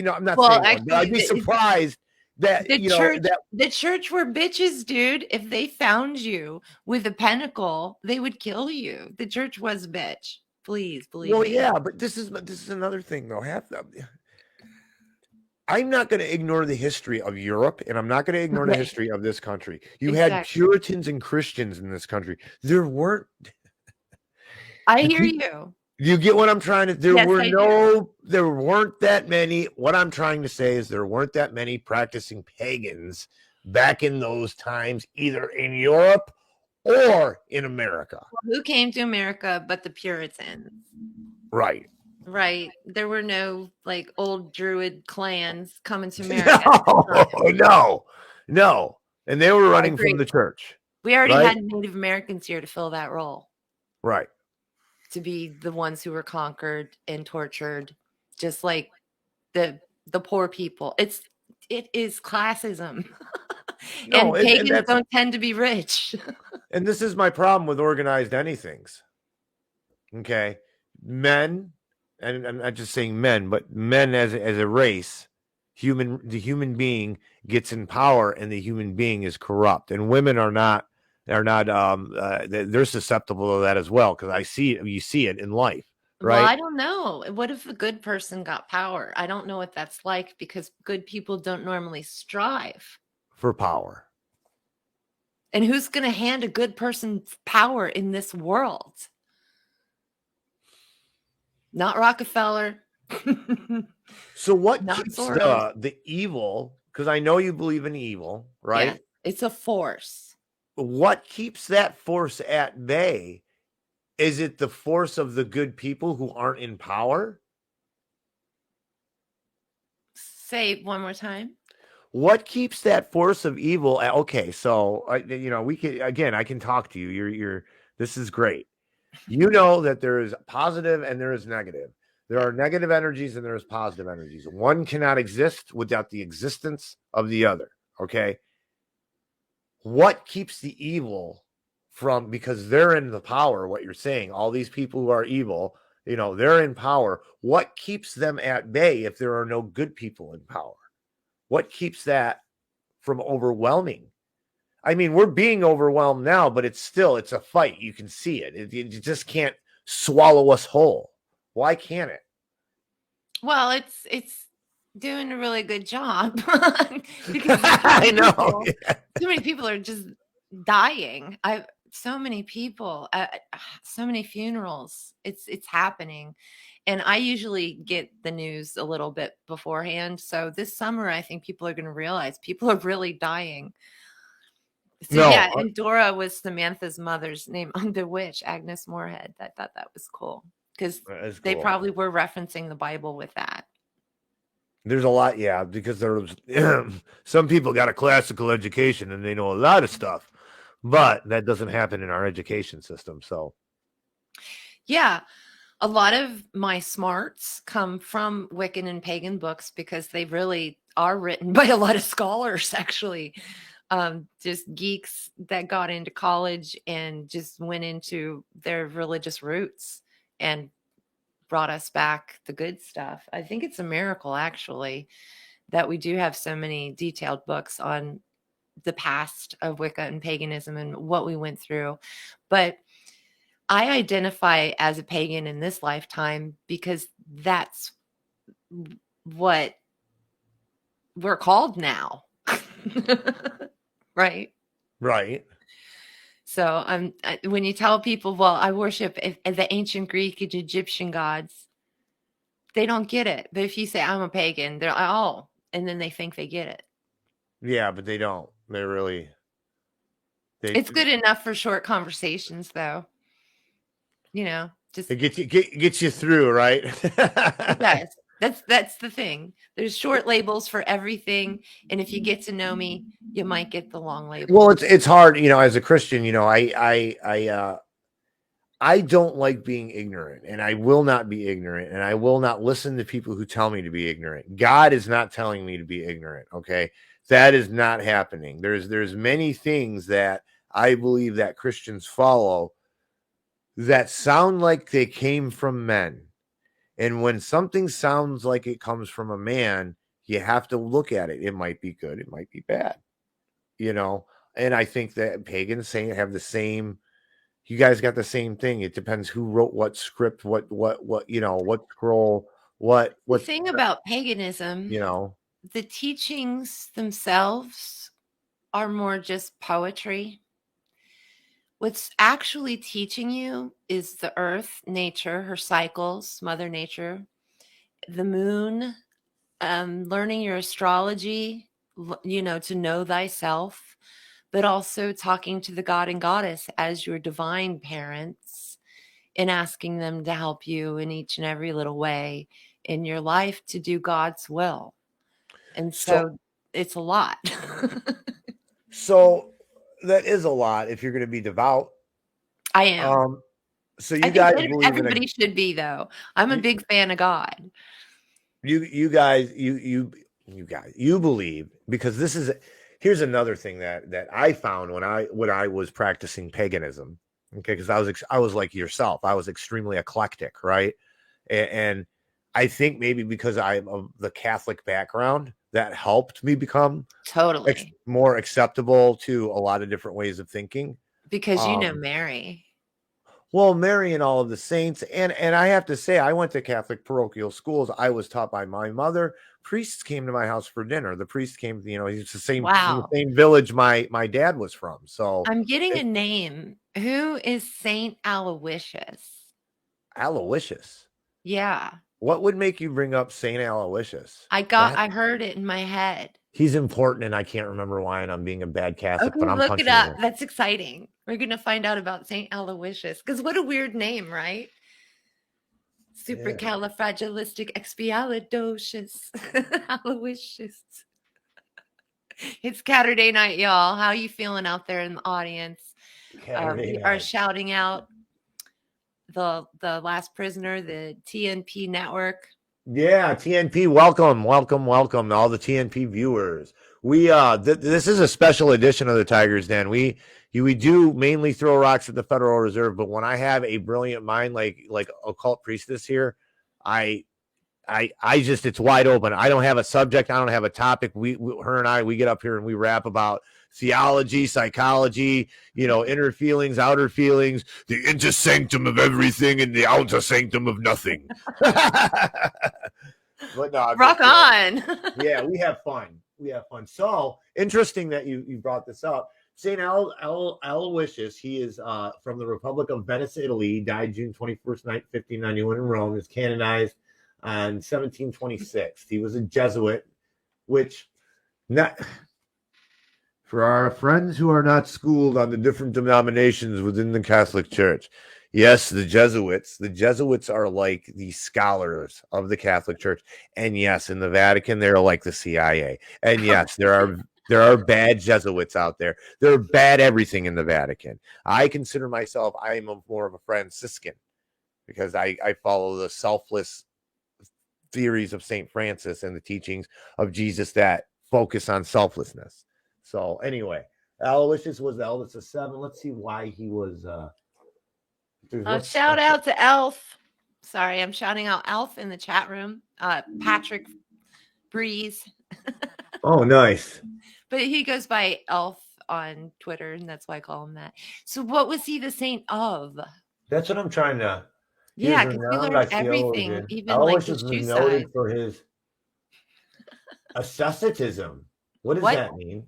I'm not saying actually, but I'd be surprised that the church were bitches, dude. If they found you with a pentacle, they would kill you. The church was a bitch. Please believe me. Well, yeah, but this is another thing though. I'm not going to ignore the history of Europe, and I'm not going to ignore the history of this country. You had Puritans and Christians in this country. There weren't. I hear you. You get what I'm trying to? There weren't that many. What I'm trying to say is there weren't that many practicing pagans back in those times, either in Europe or in America. Well, who came to America but the Puritans? Right. Right. There were no like old Druid clans coming to America. No. And they were running from the church. We already had Native Americans here to fill that role. Right. To be the ones who were conquered and tortured, just like the poor people. It is classism. And pagans don't tend to be rich. And this is my problem with organized anythings. Okay. Men, and I'm not just saying men, but men as a race, the human being gets in power and the human being is corrupt. And women are not, they're susceptible to that as well. Cause you see it in life. Right. Well, I don't know. What if a good person got power? I don't know what that's like because good people don't normally strive for power. And who's going to hand a good person power in this world? Not Rockefeller. So what keeps the evil? Because I know you believe in evil, right? Yeah, it's a force. What keeps that force at bay Is it the force of the good people who aren't in power? Say it one more time. What keeps that force of evil? Okay, so we can again. I can talk to you. You're. This is great. You know that there is positive and there is negative. There Yeah. are negative energies and there is positive energies. One cannot exist without the existence of the other. Okay. What keeps the evil from, because they're in the power, what you're saying, all these people who are evil, they're in power. What keeps them at bay if there are no good people in power? What keeps that from overwhelming? I mean, we're being overwhelmed now, but it's a fight. You can see it. It just can't swallow us whole. Why can't it? Well, it's doing a really good job because I know. so many people are just dying. I so many people, so many funerals. It's happening, and I usually get the news a little bit beforehand. So this summer, I think people are going to realize people are really dying. So No, yeah, and Dora was Samantha's mother's name on Bewitched, Agnes Moorehead. I thought that was cool because that's they cool. probably were referencing the Bible with that. There's a lot, yeah, because there's some people got a classical education and they know a lot of stuff, but that doesn't happen in our education system. So, Yeah, a lot of my smarts come from Wiccan and pagan books because they really are written by a lot of scholars, actually. Just geeks that got into college and just went into their religious roots and brought us back the good stuff. I think it's a miracle, actually, that we do have so many detailed books on the past of Wicca and paganism and what we went through. But I identify as a pagan in this lifetime because that's what we're called now. Right? right. So when you tell people, well, I worship the ancient Greek and Egyptian gods, they don't get it. But if you say I'm a pagan, they're like, oh, and then they think they get it. Yeah, but they don't. They really, they, It's good enough for short conversations, though. Just it gets you through, right? it does. That's the thing. There's short labels for everything, and if you get to know me, you might get the long label. Well, it's hard, as a Christian, I don't like being ignorant, and I will not be ignorant, and I will not listen to people who tell me to be ignorant. God is not telling me to be ignorant, okay? That is not happening. There's many things that I believe that Christians follow that sound like they came from men. And when something sounds like it comes from a man, you have to look at it. It might be good, it might be bad, you know. And I think that pagans saying have the same. You guys got the same thing. It depends who wrote what script, what what scroll, The what thing about paganism, you know. the teachings themselves are more just poetry. What's actually teaching you is the earth, nature, her cycles, Mother Nature, the moon, learning your astrology, to know thyself, but also talking to the god and goddess as your divine parents and asking them to help you in each and every little way in your life to do God's will. And So so it's a lot. so that is a lot if you're going to be devout. I am. Um, so I you think guys believe in a everybody should be, though. I'm a you big fan of God. you guys you believe, because this is here's another thing that I found when I was practicing paganism. Okay, because I was like yourself. I was extremely eclectic, right? And I think maybe because I'm of the Catholic background, that helped me become Totally. more acceptable to a lot of different ways of thinking. Because Um, Mary. well, Mary and all of the saints, and I have to say, I went to Catholic parochial schools. I was taught by my mother. Priests came to my house for dinner. The priest came, he's the same from the Wow. same village my dad was from. So I'm getting a it, name. Who is Saint Aloysius? Aloysius. Yeah. What would make you bring up Saint Aloysius? That I heard it in my head. He's important, and I can't remember why, and I'm being a bad Catholic, Okay, but I'm look it punching up. it. That's exciting. We're gonna find out about Saint Aloysius. Because what a weird name, right? Yeah. Supercalifragilisticexpialidocious. Aloysius. It's Saturday night, y'all. How you feeling out there in the audience? Saturday We are night. shouting out the last prisoner, the TNP network. Yeah, TNP, welcome, welcome, welcome to all the TNP viewers. We this is a special edition of the Tigers Den. We do mainly throw rocks at the Federal Reserve, but when I have a brilliant mind like occult priestess here, I I just it's wide open. I don't have a subject. I don't have a topic. Her and I, we get up here and we rap about theology, psychology, inner feelings, outer feelings, the inner sanctum of everything and the outer sanctum of nothing. But no, I'm Rock just on. yeah, we have fun. We have fun. So interesting that you brought this up. Saint Aloysius, he is from the Republic of Venice, Italy. He died June 21st, 1591 in Rome. He was canonized on 1726. He was a Jesuit, which not for our friends who are not schooled on the different denominations within the Catholic Church. Yes, the Jesuits. The Jesuits are like the scholars of the Catholic Church. And yes, in the Vatican, they're like the CIA. And yes, there are bad Jesuits out there. There are bad everything in the Vatican. I consider myself, I am more of a Franciscan because I follow the selfless theories of St. Francis and the teachings of Jesus that focus on selflessness. So anyway, Aloysius was the eldest of seven. Let's see why he was Shout out to Elf. Sorry, I'm shouting out Elf in the chat room. Patrick Breeze. Oh, nice. But he goes by Elf on Twitter, and that's why I call him that. So what was he the saint of? That's what I'm trying to. Yeah, because we learned everything, even like the Aloysius was shoe noted size. for his asceticism. What does What? that mean?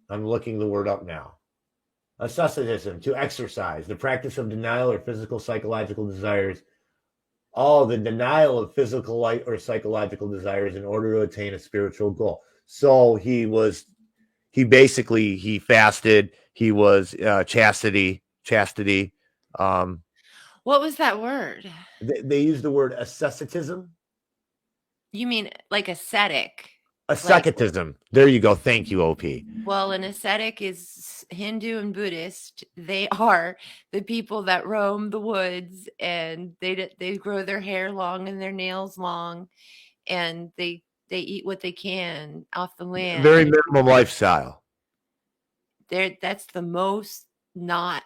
I'm looking the word up now. Asceticism, to exercise, the practice of denial or physical, psychological desires. Oh, the denial of physical or psychological desires in order to attain a spiritual goal. So he basically he fasted. He was chastity. What was that word? They use the word asceticism. You mean like ascetic? Asceticism. There you go. Thank you, OP. Well, an ascetic is Hindu and Buddhist. They are the people that roam the woods and they grow their hair long and their nails long, and they eat what they can off the land. Very minimum lifestyle. That's the most not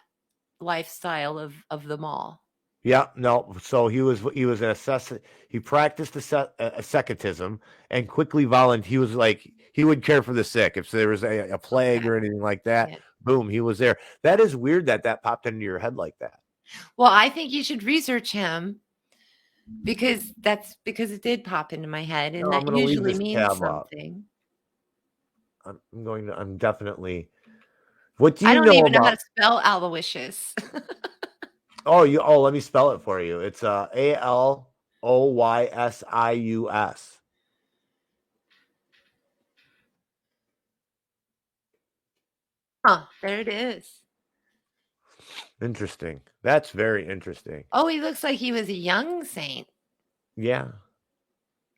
lifestyle of them all. Yeah, no. So he was an assessor. He practiced asceticism and quickly volunteered. He was like he would care for the sick if there was a plague or anything like that. Yeah. Boom, he was there. That is weird that popped into your head like that. Well, I think you should research him because it did pop into my head, and that usually means something. I'm definitely. What do you know? I don't even know how to spell Aloysius. Let me spell it for you. It's Aloysius. Huh, there it is. Interesting. That's very interesting. Oh, he looks like he was a young saint. Yeah.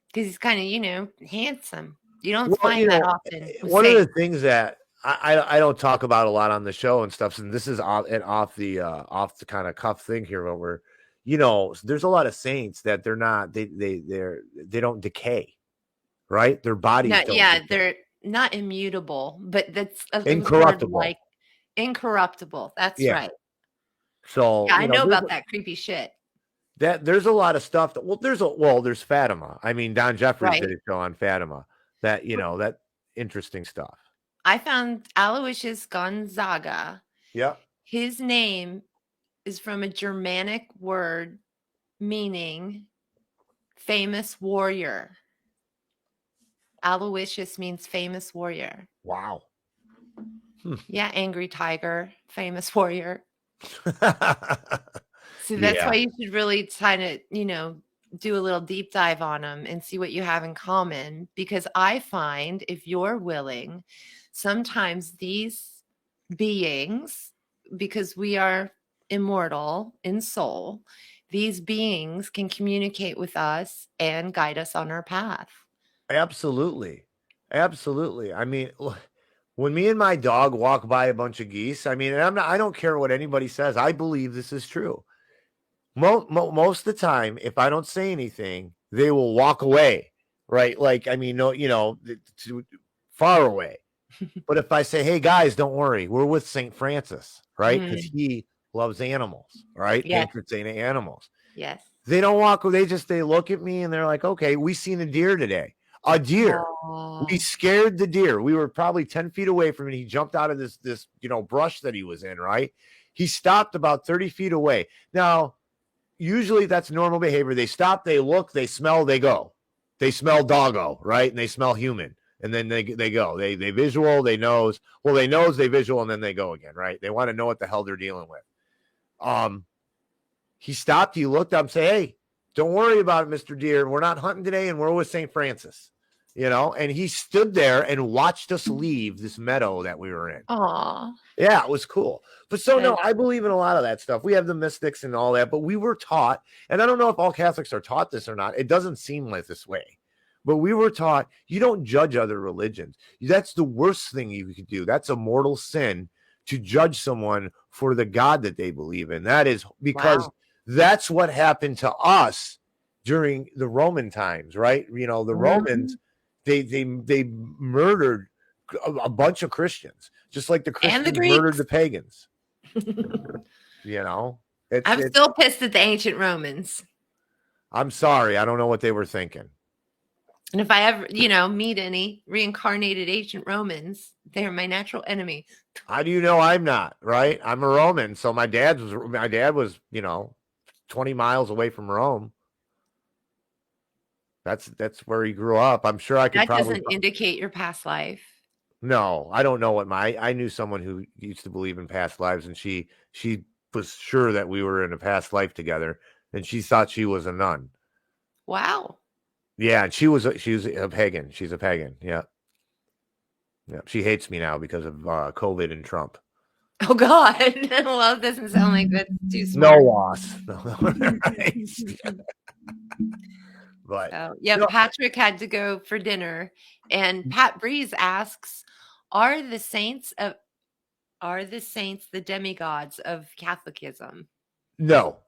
Because he's kind of, handsome. You don't find that often. One of the things that I don't talk about a lot on the show and stuff, and this is off the kind of cuff thing here, but we're, there's a lot of saints that they're not, they don't decay, right? Their bodies don't decay. They're not immutable, but that's incorruptible. Like incorruptible. That's right. So I know about that creepy shit. That there's a lot of stuff that there's Fatima. I mean, Don Jeffries did a show on Fatima. That that interesting stuff. I found Aloysius Gonzaga. Yeah. His name is from a Germanic word meaning famous warrior. Aloysius means famous warrior. Wow. Yeah, angry tiger, famous warrior. So that's why you should really kind of, do a little deep dive on them and see what you have in common, because I find, if you're willing, sometimes these beings, because we are immortal in soul, these beings can communicate with us and guide us on our path. Absolutely. Absolutely. I mean, when me and my dog walk by a bunch of geese, I mean, and I don't care what anybody says. I believe this is true. Most of the time, if I don't say anything, they will walk away, right? Like, I mean, no, far away. But if I say, "Hey guys, don't worry, we're with Saint Francis," right? Because Mm, he loves animals, right? yes, Patron saint of animals. yes. They don't walk. They look at me and they're like, "Okay, we seen a deer today. A deer. We Oh, scared the deer. We were probably 10 feet away from it. He jumped out of this brush that he was in, right? He stopped about 30 feet away. Now, usually that's normal behavior. They stop, they look, they smell, they go. They smell doggo, right? And they smell human. And then they go. They visual, they nose. Well, they nose, they visual, and then they go again, right? They want to know what the hell they're dealing with. He stopped, he looked up, say, "Hey, don't worry about it, Mr. Deer. We're not hunting today, and we're with St. Francis." And he stood there and watched us leave this meadow that we were in. aw, Yeah, it was cool. But so no, that- I believe in a lot of that stuff. We have the mystics and all that, but we were taught, and I don't know if all Catholics are taught this or not. It doesn't seem like this way. But we were taught you don't judge other religions. That's the worst thing you could do. That's a mortal sin to judge someone for the God that they believe in. That is because wow. that's what happened to us during the Roman times, right? The Romans, Mhm. they murdered a bunch of Christians, just like the And the Christians murdered Greeks. the pagans. You know, it's I'm it. still pissed at the ancient Romans. I'm sorry, I don't know what they were thinking. And if I ever, meet any reincarnated ancient Romans, they're my natural enemy. How do you know I'm not right? I'm a Roman, so my dad was 20 miles away from Rome. That's where he grew up. I'm sure I could That probably. doesn't indicate your past life. No, I don't know what I knew someone who used to believe in past lives, and she was sure that we were in a past life together, and she thought she was a nun. Wow. Yeah, and she was a pagan. She's a pagan. Yeah, yeah. She hates me now because of COVID and Trump. Oh God. Well, it doesn't sound like that's too No smart. loss. No, right. But So, yeah, no, Patrick had to go for dinner, and Pat Breeze asks, "Are the saints of are the saints the demigods of Catholicism?" no,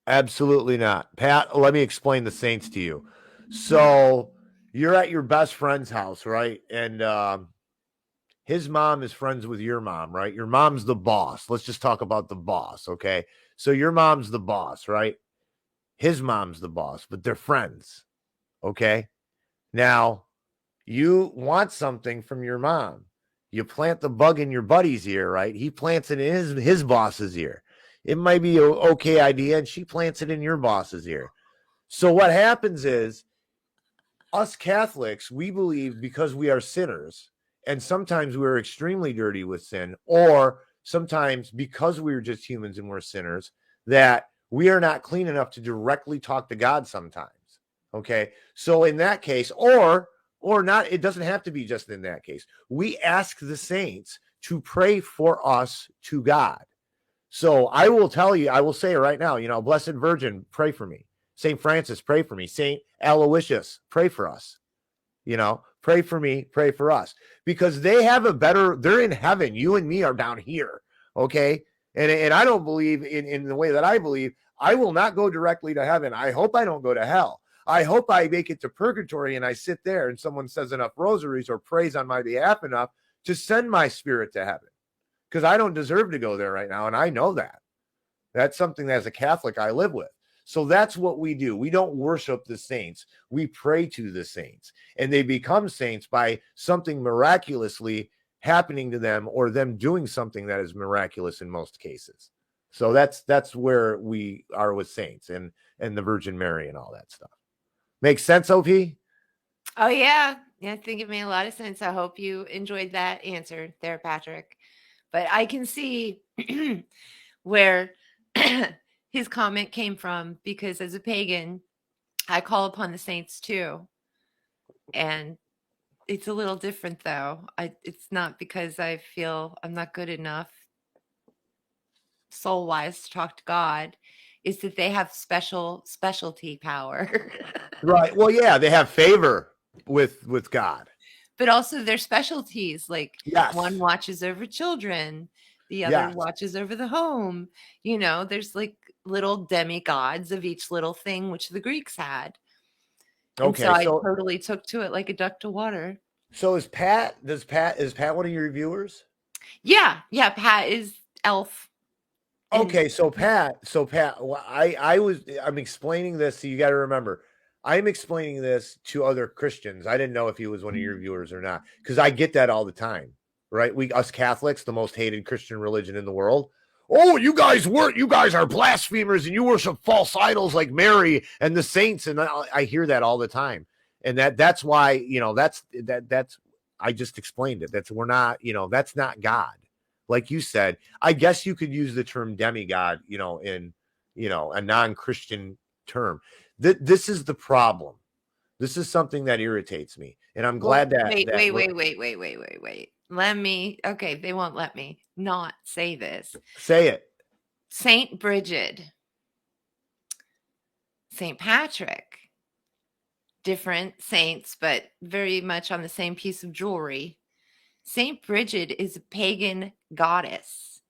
absolutely not. Pat, let me explain the saints to you. So you're at your best friend's house, right? And his mom is friends with your mom, right? Your mom's the boss. Let's just talk about the boss, okay? So your mom's the boss, right? His mom's the boss, but they're friends, okay? Now, you want something from your mom. You plant the bug in your buddy's ear, right? He plants it in his boss's ear. It might be an okay idea, and she plants it in your boss's ear. So what happens is us Catholics, we believe because we are sinners, and sometimes we're extremely dirty with sin, or sometimes because we're just humans and we're sinners, that we are not clean enough to directly talk to God sometimes. Okay. So in that case, or not, it doesn't have to be just in that case. We ask the saints to pray for us to God. So I will tell you, I will say it right now, Blessed Virgin, pray for me. St. Francis, pray for me. St. Aloysius, pray for us. Pray for me, pray for us. Because they're in heaven. You and me are down here. Okay. And I don't believe in the way that I believe. I will not go directly to heaven. I hope I don't go to hell. I hope I make it to purgatory and I sit there and someone says enough rosaries or prays on my behalf enough to send my spirit to heaven. Because I don't deserve to go there right now. And I know that. That's something that as a Catholic I live with. So that's what we do. We don't worship the saints. We pray to the saints. And they become saints by something miraculously happening to them or them doing something that is miraculous in most cases. So that's where we are with saints and the Virgin Mary and all that stuff. Makes sense, OP? Oh yeah. Yeah, I think it made a lot of sense. I hope you enjoyed that answer there, Patrick. But I can see where his comment came from, because as a pagan, I call upon the saints too. And it's a little different though. It's not because I feel I'm not good enough soul wise to talk to God, is that they have specialty power. Right. Well, yeah, they have favor with God. But also their specialties, like one Yes. watches over children, the other Yes. watches over the home. There's like little demigods of each little thing, which the Greeks had. And so Okay. I So totally took to it like a duck to water. so is Pat one of your reviewers? Yeah, yeah, Pat is elf. And Okay, so Pat, I'm explaining this, so you got to remember, I'm explaining this to other Christians. I didn't know if he was one of your viewers or not, because I get that all the time, right? We us Catholics, the most hated Christian religion in the world. Oh, you guys are blasphemers, and you worship false idols like Mary and the saints, and I hear that all the time, and that's why that's I just explained it. We're not, that's not God, like you said. I guess you could use the term demigod, in a non-Christian term. This is the problem. This is something that irritates me, and I'm well, glad that wait, that wait, we're wait, wait, wait, wait, wait, wait. Okay, they won't let me not say this. say it. Saint Bridget, Saint Patrick, different saints, but very much on the same piece of jewelry. Saint Bridget is a pagan goddess.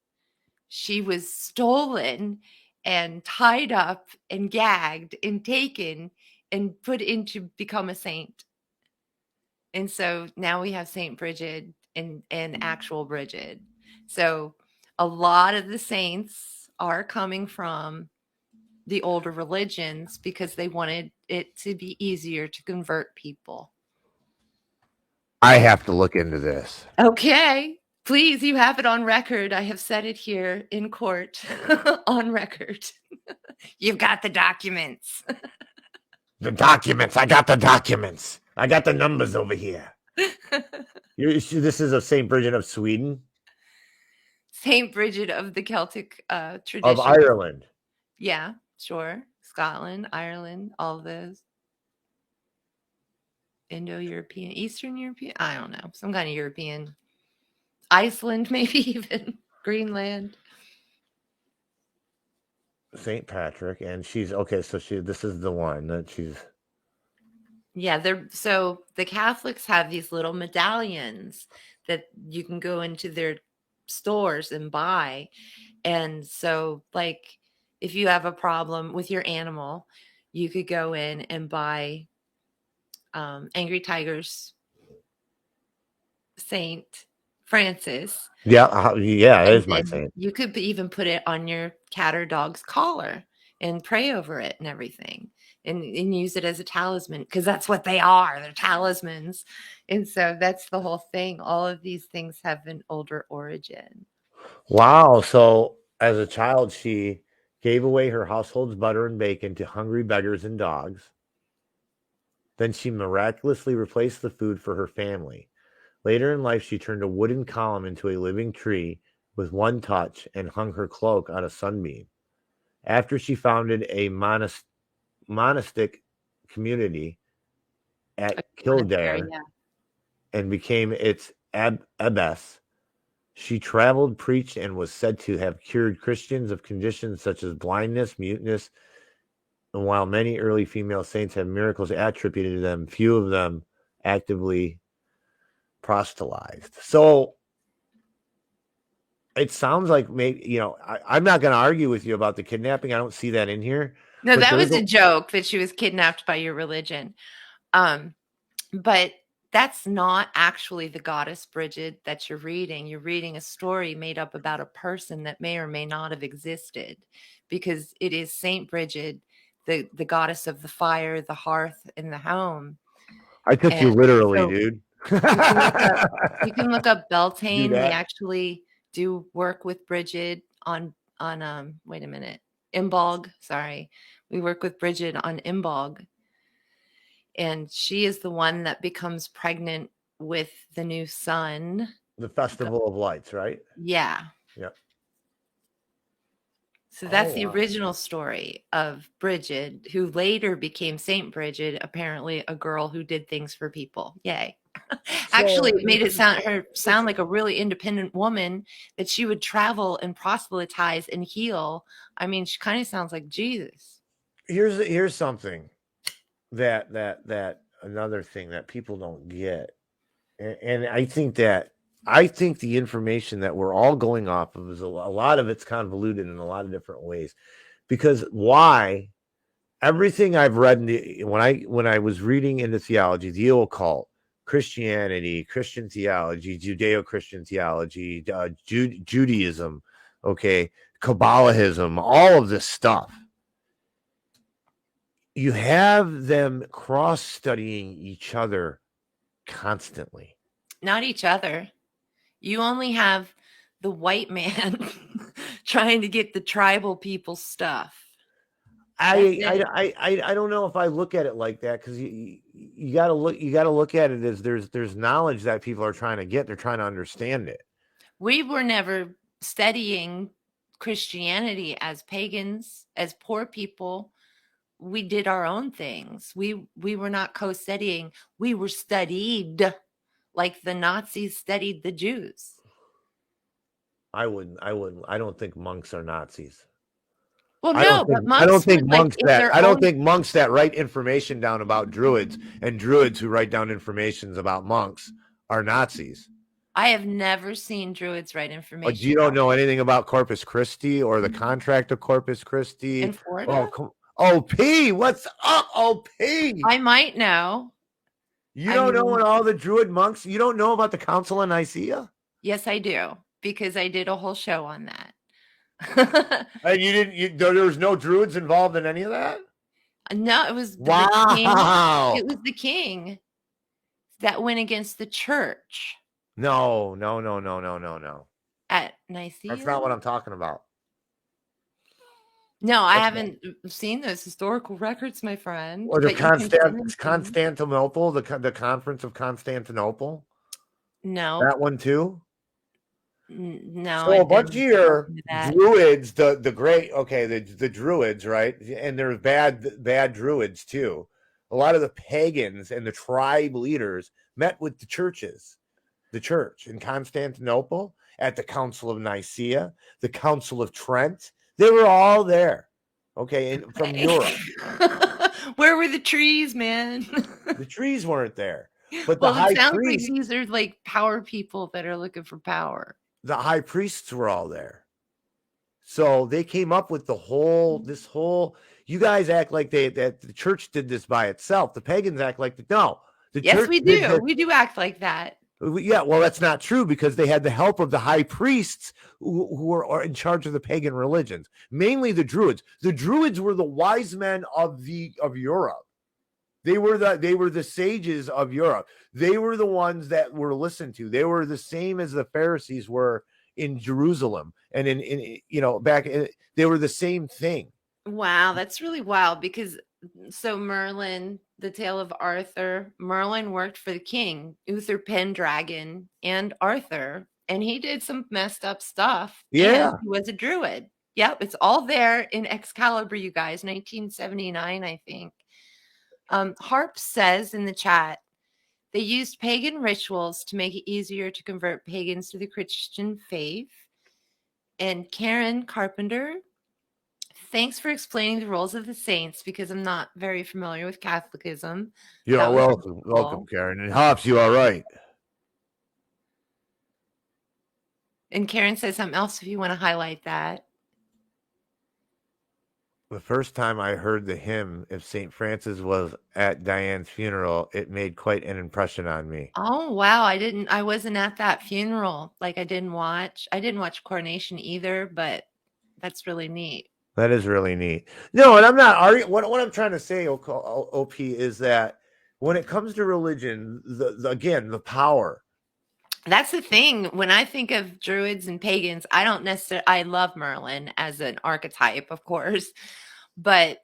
She was stolen and tied up and gagged and taken and put in to become a saint. And so now we have Saint Bridget and actual Bridget. So a lot of the saints are coming from the older religions because they wanted it to be easier to convert people. I have to look into this. Okay. Please, you have it on record. I have said it here in court on record. You've got the documents. The documents. I got the documents. I got the numbers over here. This is of Saint Bridget of Sweden, Saint Bridget of the Celtic of tradition. Ireland. Yeah, sure. Scotland, Ireland, all of those. Indo-European, Eastern European, I don't know, some kind of European. Iceland, maybe even Greenland. Saint Patrick, and she's okay. So this is the one that she's. Yeah, so the Catholics have these little medallions that you can go into their stores and buy. And so, like, if you have a problem with your animal, you could go in and buy Angry Tiger's Saint Francis. Yeah, yeah, it And is my then saint. you could even put it on your cat or dog's collar and pray over it and everything and use it as a talisman because that's what they are. They're talismans. And so that's the whole thing. All of these things have an older origin. Wow. So as a child, she gave away her household's butter and bacon to hungry beggars and dogs. Then she miraculously replaced the food for her family. Later in life, she turned a wooden column into a living tree with one touch and hung her cloak on a sunbeam. After she founded a monastic community at A monastery, Kildare yeah. and became its abbess, she traveled, preached, and was said to have cured Christians of conditions such as blindness, muteness, and while many early female saints have miracles attributed to them, few of them actively proselytized. So it sounds like maybe, I'm not going to argue with you about the kidnapping. I don't see that in here. No, But that there's was a joke that she was kidnapped by your religion. But that's not actually the goddess Bridget that you're reading. You're reading a story made up about a person that may or may not have existed because it is Saint Bridget, the goddess of the fire, the hearth, and the home. I took And you literally, so dude. you can look up you can look up Do Beltane. We that. actually do work with Bridget on wait a minute. Imbolg, sorry. We work with Bridget on Imbolg. And she is the one that becomes pregnant with the new son. The Festival of Lights, right? Yeah. Yep. So that's Oh the wow. original story of Bridget, who later became Saint Bridget, apparently a girl who did things for people. Yay. Actually, So it made it sound like a really independent woman that she would travel and proselytize and heal. I mean, she kind of sounds like Jesus. here's something that another thing that people don't get, and I think the information that we're all going off of is a lot of it's convoluted in a lot of different ways. Because why everything I've read when I was reading into theology, the occult, Christianity, Christian theology, Judeo-Christian theology, Judaism, okay, Kabbalahism, all of this stuff, you have them cross studying each other constantly. Not each other. You only have the white man trying to get the tribal people stuff. That's it. I don't know if I look at it like that, because you got to look at it as there's knowledge that people are trying to get. They're trying to understand it. We were never studying Christianity as pagans, as poor people. We did our own things. We were not co-studying. We were studied like the Nazis studied the Jews. I don't think monks are Nazis. Well, no, but monks were like in their I don't own. think monks that write information down about druids and druids who write down informations about monks are Nazis. I have never seen druids write But information you don't about know anything about Corpus Christi or the contract of Corpus in Christi. Florida. Oh, OP, what's up, OP? I might know. You I don't know mean, what all the Druid monks, you don't know about the Council of Nicaea? yes, I do, because I did a whole show on that. And there was no Druids involved in any of that? No, it was the king. Wow. It was the king that went against the church No, no, no, no, no, no, no. at That's not Nicaea. what I'm talking about. No, I That's not, haven't seen those historical records, my friend, or the but you can send them to me. Constantinople, the Conference of Constantinople. No, That one too. no, I So a bunch of didn't your listen to that. druids, the great, okay, the druids, right? And there's bad druids too. A lot of the pagans and the tribe leaders met with the church in Constantinople, at the Council of Nicaea, the Council of Trent. They were all there. Okay, and from Europe. Where were the trees, man? The trees weren't there, but Well, it sounds like these are like power people that are looking for power. the high priests were all there. So they came up with this whole. You guys act like that the church did this by itself. The pagans act like no. The Yes, church we did do. this. We do act like that. Yeah, well, that's not true, because they had the help of the high priests who were in charge of the pagan religions, mainly the Druids. The Druids were the wise men of Europe. They were the sages of Europe. They were the ones that were listened to. They were the same as the Pharisees were in Jerusalem, and they were the same thing. Wow, that's really wild because so Merlin, the tale of Arthur, Merlin worked for the king, Uther Pendragon, and Arthur, and he did some messed up stuff. Yeah. And he was a druid. Yep, it's all there in Excalibur, you guys, 1979, I think. Harp says in the chat, they used pagan rituals to make it easier to convert pagans to the Christian faith. And Karen Carpenter, thanks for explaining the roles of the saints, because I'm not very familiar with Catholicism. You're That was welcome. cool. Welcome, Karen. And Hops, you all right? And Karen says something else if you want to highlight that. The first time I heard the hymn, If St. Francis Was at Diane's Funeral, it made quite an impression on me. Oh, wow. I wasn't at that funeral. Like I didn't watch Coronation either, but that's really neat. That is really neat. No, and I'm not arguing. What I'm trying to say, OP, is that when it comes to religion, again, the power. That's the thing. When I think of druids and pagans, I don't necessarily, I love Merlin as an archetype, of course, but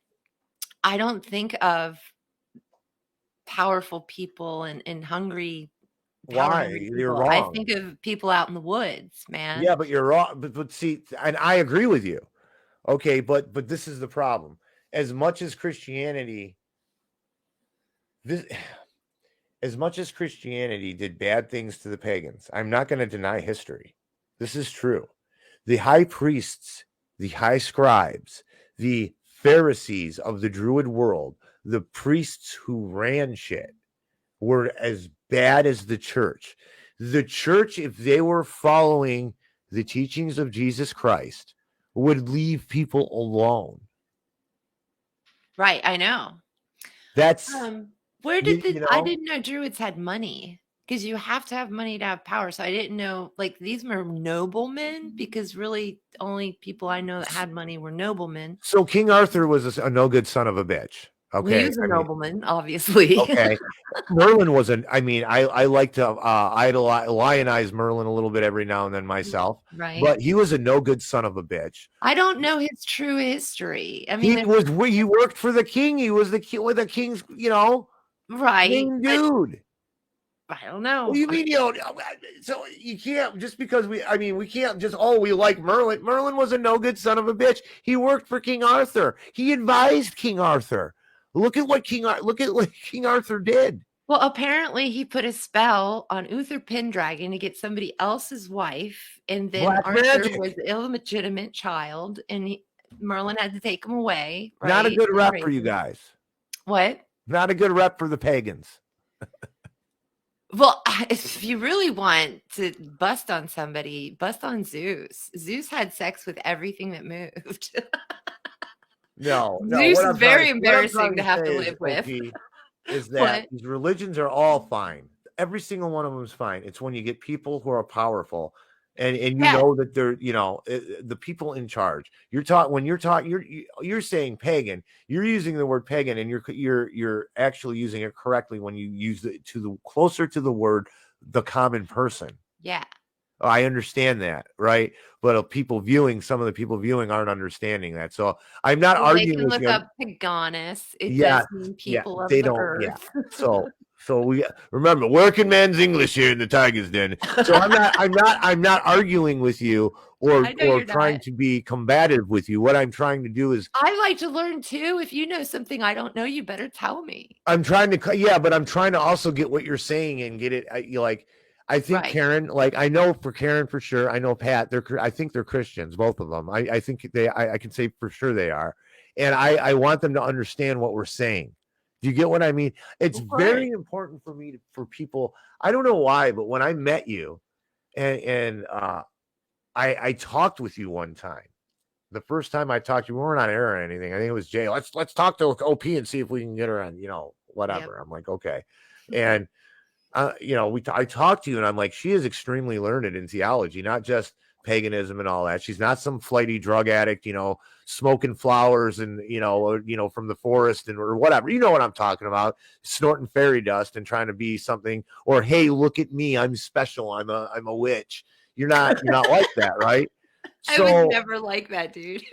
I don't think of powerful people and hungry. Why? You're wrong. I think of people out in the woods, man. Yeah, but you're wrong. But see, and I agree with you. Okay, but this is the problem. As much as Christianity, this as much as Christianity did bad things to the pagans, I'm not going to deny history. This is true. The high priests, the high scribes, the Pharisees of the Druid world, the priests who ran shit were as bad as the church. The church, if they were following the teachings of Jesus Christ, would leave people alone. Right, I know. That's Where you, did the you I know. didn't know Druids had money, because you have to have money to have power, so I didn't know, like, these were noblemen, because really only people I know that had money were noblemen. So King Arthur was a no good son of a bitch. Well, he Okay, was a I mean, nobleman, obviously. okay. Merlin was an. I mean, I like to lionize Merlin a little bit every now and then myself, Right. but he was a no good son of a bitch. I don't know his true history. I mean, He was. He worked for the king. He was the king's. right, Main but dude. I don't What know. do you mean you don't? So you can't just because we can't just we like Merlin. Merlin was a no good son of a bitch. He worked for King Arthur. He advised King Arthur. Look at what King Arthur did. Well, apparently he put a spell on Uther Pendragon to get somebody else's wife, and then Black Arthur was magic. the illegitimate child, and Merlin had to take him away, Not a right? good rep for Raise you him. guys. What? Not a good rep for the pagans. Well, if you really want to bust on somebody, bust on Zeus. Zeus had sex with everything that moved. No. Zeus What is I'm trying very what I'm embarrassing trying to to have to say is, live with. OP, is that What? these religions are all fine. Every single one of them is fine. It's when you get people who are powerful and Yeah. that they're the people in charge. You're saying pagan. You're using the word pagan, and you're actually using it correctly when you use it to the closer to the word the common person. Yeah. I understand that, right? But some of the people viewing aren't understanding that. So I'm not Well, they arguing can with look you. up Paganus. It Yeah, does mean yeah, people of they the don't. Yeah. earth. So we remember working man's English here in the Tigers Den. So I'm not arguing with you I know or you're trying not. to be combative with you. What I'm trying to do is I like to learn too. If you know something I don't know, you better tell me. I'm trying to yeah, but I'm trying to also get what you're saying and get it. I think Right. Karen, I know for Karen for sure. I know Pat. I think they're Christians, both of them. I think I can say for sure they are, and I want them to understand what we're saying. Do you get what I mean? It's Of course. very important for me for people. I don't know why, but when I met you, and I talked with you one time. The first time I talked to you, we weren't on air or anything. I think it was Jay. Let's talk to OP and see if we can get her on. Yep. Whatever. I'm like, okay, and I talked to you, and I'm like, she is extremely learned in theology, not just paganism and all that. She's not some flighty drug addict, smoking flowers and from the forest or whatever. You know what I'm talking about? Snorting fairy dust and trying to be something. Or hey, look at me, I'm special. I'm a witch. You're not like that, right? I was So never like that, dude.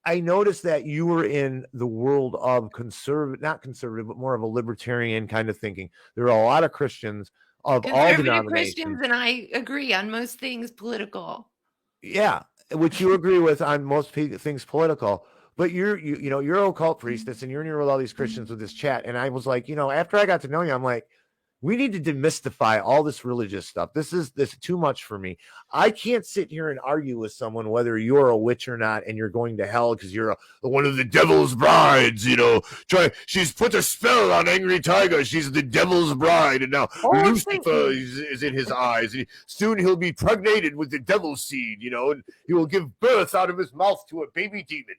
I noticed that you were in the world of not conservative, but more of a libertarian kind of thinking. There are a lot of Christians of all Conservative Christians denominations. and I agree on most things political. Yeah, which you agree with on most things political. But you're a occult priestess, and you're in here with all these Christians with this chat. And I was like, after I got to know you, I'm like, we need to demystify all this religious stuff. This is too much for me. I can't sit here and argue with someone whether you're a witch or not, and you're going to hell because you're one of the devil's brides. She's put a spell on Angry Tiger. She's the devil's bride, and now Lucifer is in his eyes. And soon he'll be pregnated with the devil's seed. And he will give birth out of his mouth to a baby demon.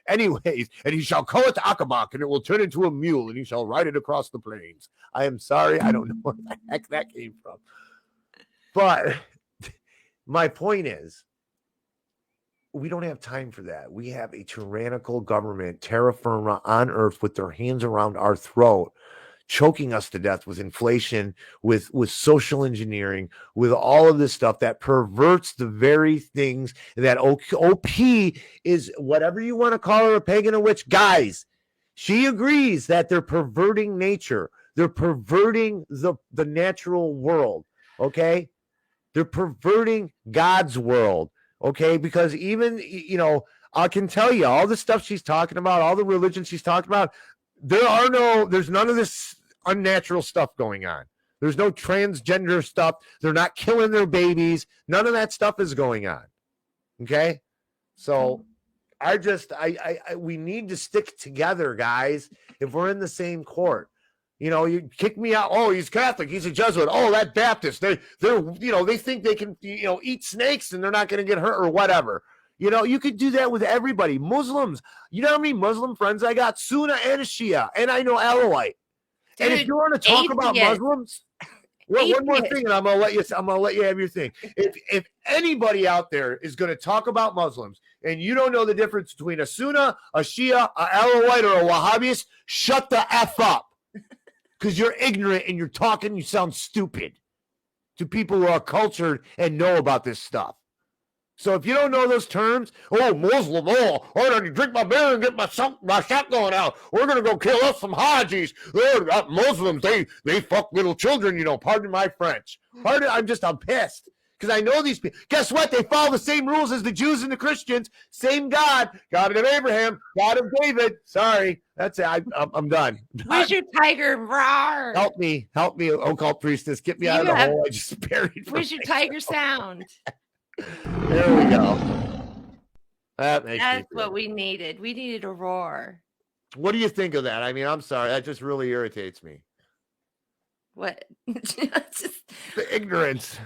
Anyways, and he shall call it Akabak, and it will turn into a mule, and he shall ride it across the plains. I am sorry, I don't know where the heck that came from. But my point is, we don't have time for that. We have a tyrannical government, terra firma on earth with their hands around our throat, choking us to death with inflation, with social engineering, with all of this stuff that perverts the very things that OP is, whatever you want to call her, a pagan or witch. Guys, she agrees that they're perverting nature. They're perverting the natural world. Okay? They're perverting God's world Okay, because even I can tell you all the stuff she's talking about, all the religion she's talking about, there's none of this unnatural stuff going on. There's no transgender stuff. They're not killing their babies. None of that stuff is going on. Okay. So we need to stick together, guys. If we're in the same court, you kick me out. Oh, he's Catholic. He's a Jesuit. Oh, that Baptist. They think they can, eat snakes and they're not going to get hurt or whatever. You could do that with everybody. Muslims. You know how many Muslim friends I got? Sunni and Shia, and I know Alawite. Dude, and if you want to talk about Muslims, one more thing, and I'm gonna let you have your thing. If anybody out there is going to talk about Muslims and you don't know the difference between a Sunni, a Shia, a Alawite, or a Wahhabist, shut the F up. Because you're ignorant and you're talking, you sound stupid to people who are cultured and know about this stuff. So if you don't know those terms, Muslim, I don't drink my beer and get my shot going out. We're going to go kill us some Hajis. Muslims, they fuck little children, pardon my French. I'm pissed. Because I know these people. Guess what? They follow the same rules as the Jews and the Christians. Same God. God of Abraham. God of David. Sorry. That's it. I'm done. Where's your tiger? Roar. Help me, occult priestess. Get me out of the hole. I just buried. Where's your tiger sound? There we go. That's what we needed. We needed a roar. What do you think of that? I mean, I'm sorry. That just really irritates me. What? The ignorance.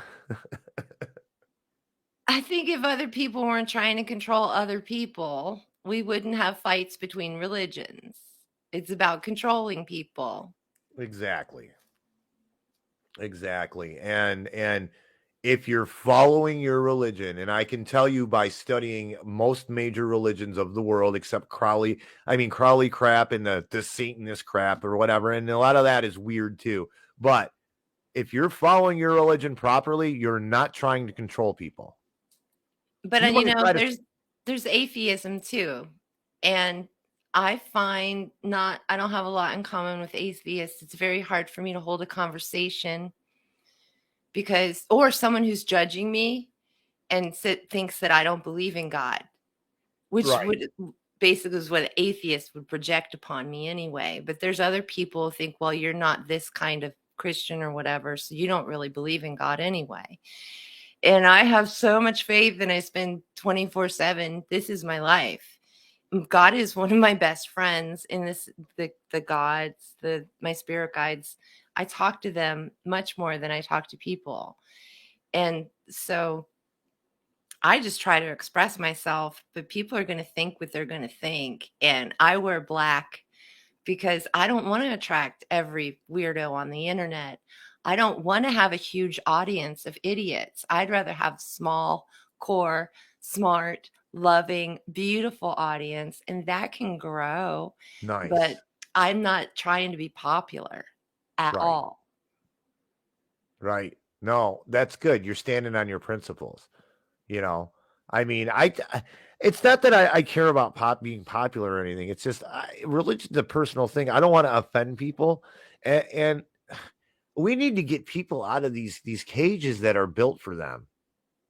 I think if other people weren't trying to control other people, we wouldn't have fights between religions. It's about controlling people. Exactly. And if you're following your religion, and I can tell you by studying most major religions of the world, except Crowley crap and the Satanist crap or whatever, and a lot of that is weird too. But if you're following your religion properly, you're not trying to control people. But there's atheism too. And I find I don't have a lot in common with atheists. It's very hard for me to hold a conversation or someone who's judging me and thinks that I don't believe in God, which basically is what atheists would project upon me anyway. But there's other people who think, well, you're not this kind of Christian or whatever, so you don't really believe in God anyway. And I have so much faith and I spend 24/7. This is my life. God is one of my best friends in this, the gods, my spirit guides. I talk to them much more than I talk to people. And so I just try to express myself, but people are going to think what they're going to think. And I wear black because I don't want to attract every weirdo on the internet. I don't want to have a huge audience of idiots. I'd rather have small, core, smart, loving, beautiful audience, and that can grow. Nice. But I'm not trying to be popular at all. Right. No, that's good. You're standing on your principles. I mean, it's not that I care about being popular or anything. It's just religion's a personal thing. I don't want to offend people, and we need to get people out of these cages that are built for them.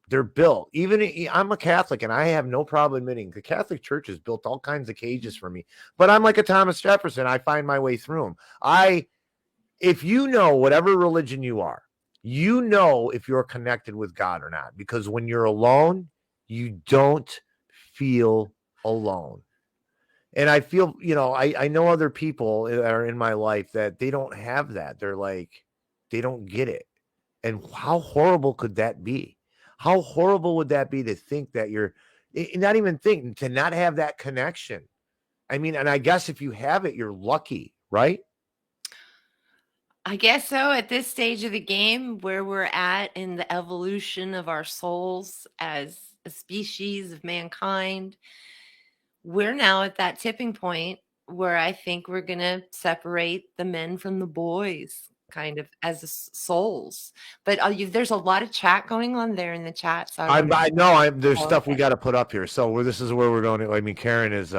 They're built. I'm a Catholic, and I have no problem admitting the Catholic Church has built all kinds of cages for me. But I'm like a Thomas Jefferson. I find my way through them. If you know whatever religion you are, if you're connected with God or not. Because when you're alone, you don't feel alone. And I feel, I know other people that are in my life that they don't have that. They're like, they don't get it. And how horrible could that be? How horrible would that be to think that to not have that connection? I mean, and I guess if you have it, you're lucky, right? I guess so. At this stage of the game where we're at in the evolution of our souls as a species of mankind, we're now at that tipping point where I think we're going to separate the men from the boys kind of as souls. But there's a lot of chat going on there in the chat. So I know there's stuff we got to put up here. So this is where we're going. I mean, Karen is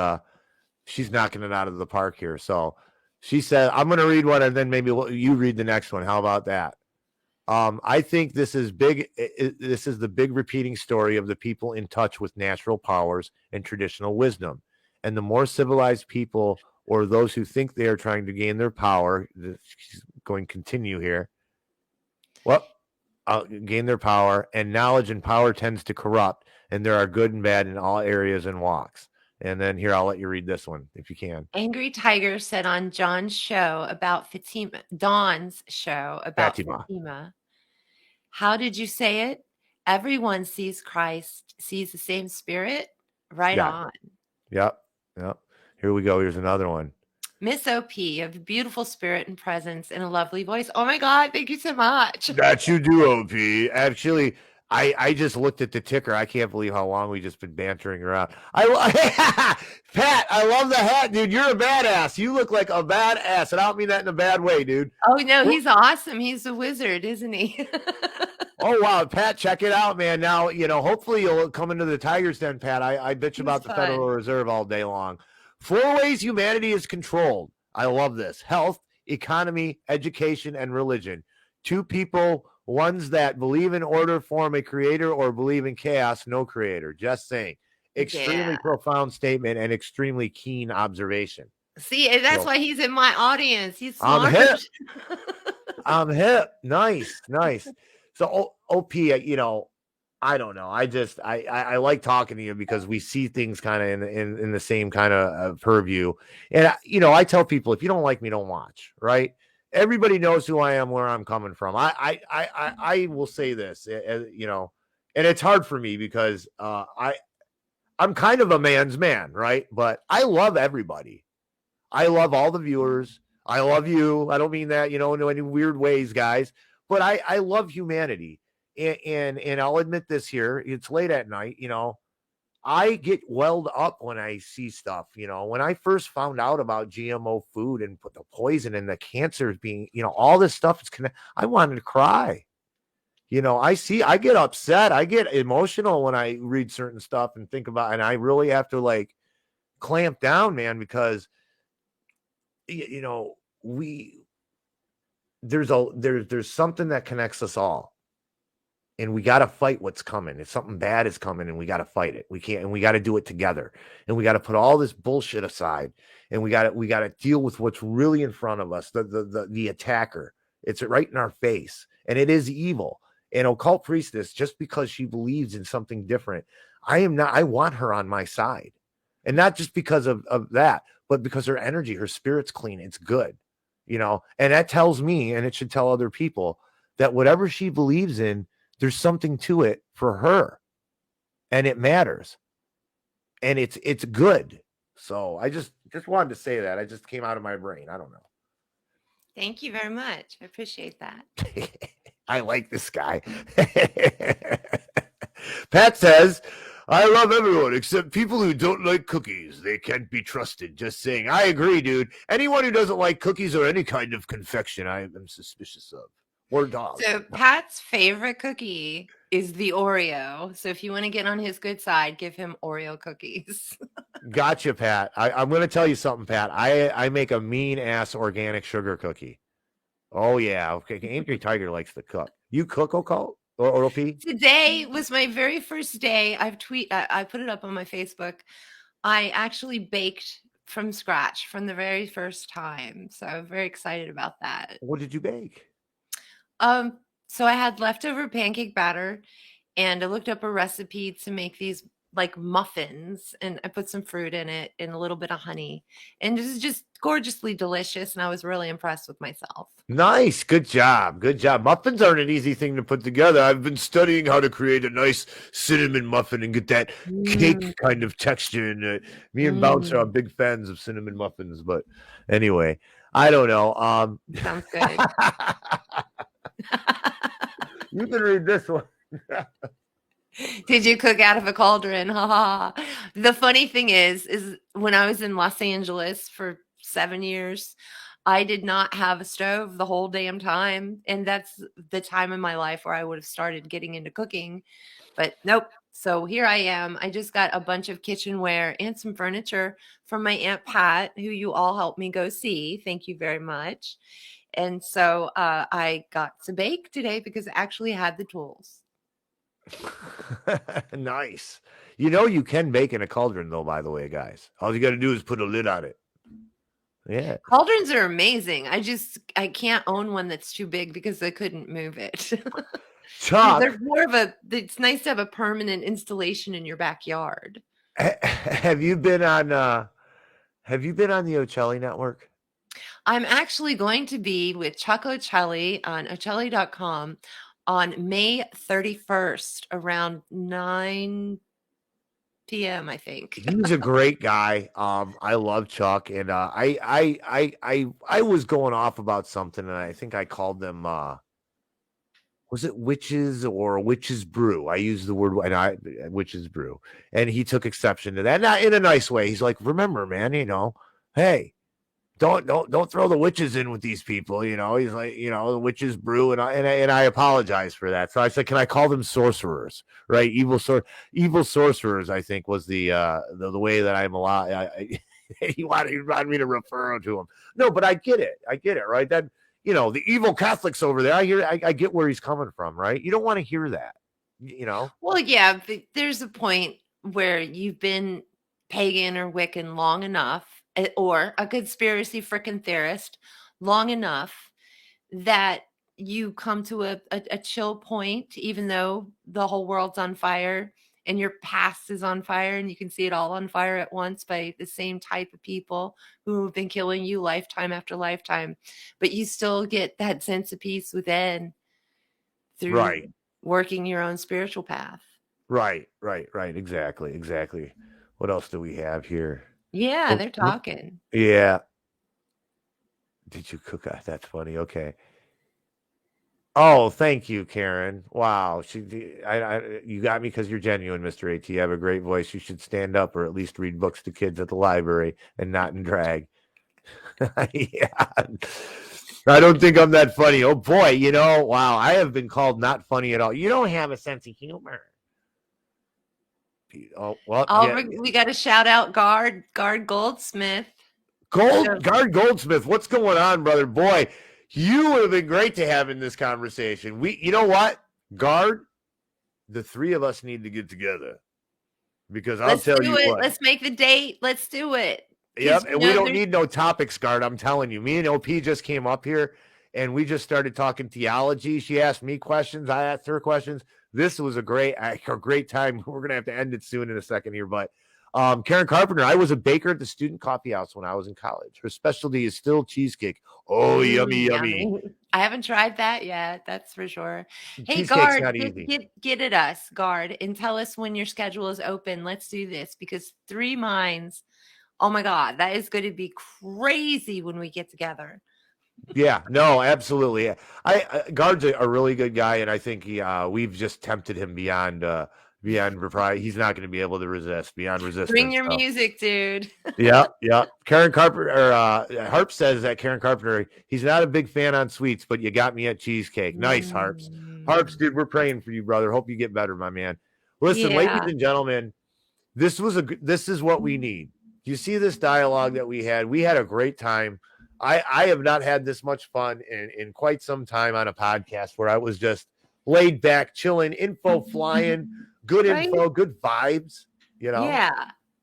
she's knocking it out of the park here. So she said, I'm going to read one and then maybe you read the next one. How about that? I think this is big. This is the big repeating story of the people in touch with natural powers and traditional wisdom. And the more civilized people, or those who think they are trying to gain their power, going to continue here. Well, gain their power, and knowledge and power tends to corrupt, and there are good and bad in all areas and walks. And then here, I'll let you read this one if you can. Angry Tiger said on John's show about Fatima, Dawn's show about Fatima. Fatima, how did you say it? Everyone sees Christ, sees the same spirit. Right Yeah. on. Yep. Yep. Here we go. Here's another one. Miss OP, you have a beautiful spirit and presence and a lovely voice. Oh my God, thank you so much. That you do, OP. Actually, I just looked at the ticker. I can't believe how long we just been bantering around. Pat, I love the hat, dude. You're a badass. You look like a badass, and I don't mean that in a bad way, dude. Oh no, he's awesome. He's a wizard, isn't he? Oh wow, Pat, check it out, man. Now, hopefully you'll come into the Tigers Den, Pat. I bitch about the Federal Reserve all day long. 4 ways humanity is controlled. I love this. Health, economy, education, and religion. 2 people, ones that believe in order, form a creator, or believe in chaos, no creator. Just saying. Extremely profound statement and extremely keen observation. See, that's why he's in my audience. He's smart. I'm hip. I'm hip. Nice. So OP, I don't know. I like talking to you because we see things kind of in the same kind of purview. And I tell people, if you don't like me, don't watch. Right? Everybody knows who I am, where I'm coming from. I will say this, and it's hard for me because I'm kind of a man's man, right? But I love everybody. I love all the viewers. I love you. I don't mean that, in any weird ways, guys. But I love humanity. And I'll admit this here. It's late at night, I get welled up when I see stuff. When I first found out about GMO food and put the poison and the cancers being, all this stuff is I wanted to cry. I get upset. I get emotional when I read certain stuff and think about, and I really have to clamp down, man, because there's something that connects us all, and we got to fight what's coming. If something bad is coming, and we got to fight it, we got to do it together, and we got to put all this bullshit aside, and we got to deal with what's really in front of us, the attacker. It's right in our face, and it is evil. And Occult Priestess, just because she believes in something different, I want her on my side, and not just because of that, but because her energy, her spirit's clean. It's good. And that tells me, and it should tell other people, that whatever she believes in, there's something to it for her, and it matters, and it's good. So I just wanted to say that. I just came out of my brain. I don't know. Thank you very much. I appreciate that. I like this guy. Pat says, I love everyone except people who don't like cookies. They can't be trusted. Just saying. I agree, dude. Anyone who doesn't like cookies or any kind of confection, I am suspicious of. Or dogs. So Pat's favorite cookie is the Oreo. So if you want to get on his good side, give him Oreo cookies. Gotcha, Pat. I'm going to tell you something, Pat. I make a mean-ass organic sugar cookie. Oh, yeah. Okay. Angry Tiger likes to cook. You cook, Occult? Or OP? Today was my very first day. I put it up on my Facebook. I actually baked from scratch from the very first time. So I'm very excited about that. What did you bake? So I had leftover pancake batter, and I looked up a recipe to make these like muffins, and I put some fruit in it and a little bit of honey, and this is just gorgeously delicious. And I was really impressed with myself. Nice. Good job. Muffins aren't an easy thing to put together. I've been studying how to create a nice cinnamon muffin and get that cake kind of texture. And me and Bouncer are big fans of cinnamon muffins. But anyway, I don't know. Sounds good. You can read this one. Did you cook out of a cauldron? Ha. The funny thing is when I was in Los Angeles for 7 years, I did not have a stove the whole damn time. And that's the time in my life where I would have started getting into cooking. But nope. So here I am. I just got a bunch of kitchenware and some furniture from my Aunt Pat, who you all helped me go see. Thank you very much. And so I got to bake today because I actually had the tools. Nice. You know, you can bake in a cauldron, though, by the way, guys. All you got to do is put a lid on it. Yeah. Cauldrons are amazing. I can't own one that's too big because I couldn't move it. Chuck, They're more of a it's nice to have a permanent installation in your backyard. have you been on the Ocelli network? I'm actually going to be with Chuck Ocelli on Ocelli.com on May 31st around 9 p.m., I think. He's a great guy. I love Chuck, and I was going off about something, and I think I called them was it witches or witches brew? I used the word witches brew, and he took exception to that. Not in a nice way. He's like, remember, man, hey, don't throw the witches in with these people. He's like, the witches brew, and I apologize for that. So I said, can I call them sorcerers? Right, evil sorcerers. I think was the way that I'm allowed. He wanted me to refer to them. No, but I get it. Right, that the evil Catholics over there. I get where he's coming from. Right, you don't want to hear that. Well, yeah, but there's a point where you've been pagan or Wiccan long enough, or a conspiracy frickin' theorist long enough that you come to a chill point, even though the whole world's on fire and your past is on fire and you can see it all on fire at once by the same type of people who have been killing you lifetime after lifetime. But you still get that sense of peace within through Right. working your own spiritual path. Right. Exactly. What else do we have here? Yeah, they're talking. Yeah. Did you cook? That's funny. Okay. Oh, thank you, Karen. Wow, you got me because you're genuine, Mr. AT. You have a great voice. You should stand up or at least read books to kids at the library and not in drag. Yeah. I don't think I'm that funny. Oh boy, wow, I have been called not funny at all. You don't have a sense of humor. Oh, well, yeah. We got to shout out Guard Goldsmith. Guard Goldsmith, what's going on, brother? Boy, you would have been great to have in this conversation. You know what, Guard? The three of us need to get together because I'll tell you what. Let's make the date. Let's do it. Yep, and we don't need no topics, Guard. I'm telling you. Me and OP just came up here, and we just started talking theology. She asked me questions. I asked her questions. This was a great time. We're gonna have to end it soon in a second here, but Karen Carpenter, I was a baker at the student coffee house when I was in college. Her specialty is still cheesecake. Oh, yummy. I haven't tried that yet. That's for sure. Hey, Cheesecake's Guard, not get at us, Guard, and tell us when your schedule is open. Let's do this because 3 minds. Oh my God, that is going to be crazy when we get together. Yeah, no, absolutely. Guard's a really good guy, and I think we've just tempted him beyond he's not going to be able to resist beyond resistance. Bring your music, dude. Yeah. Karen Carpenter Harp says that Karen Carpenter, he's not a big fan on sweets, but you got me at cheesecake. Nice, Harps, dude. We're praying for you, brother. Hope you get better, my man. Listen, ladies and gentlemen, this is what we need. You see this dialogue that we had? We had a great time. I have not had this much fun in quite some time on a podcast where I was just laid back, chilling, info flying, good info, good vibes, Yeah.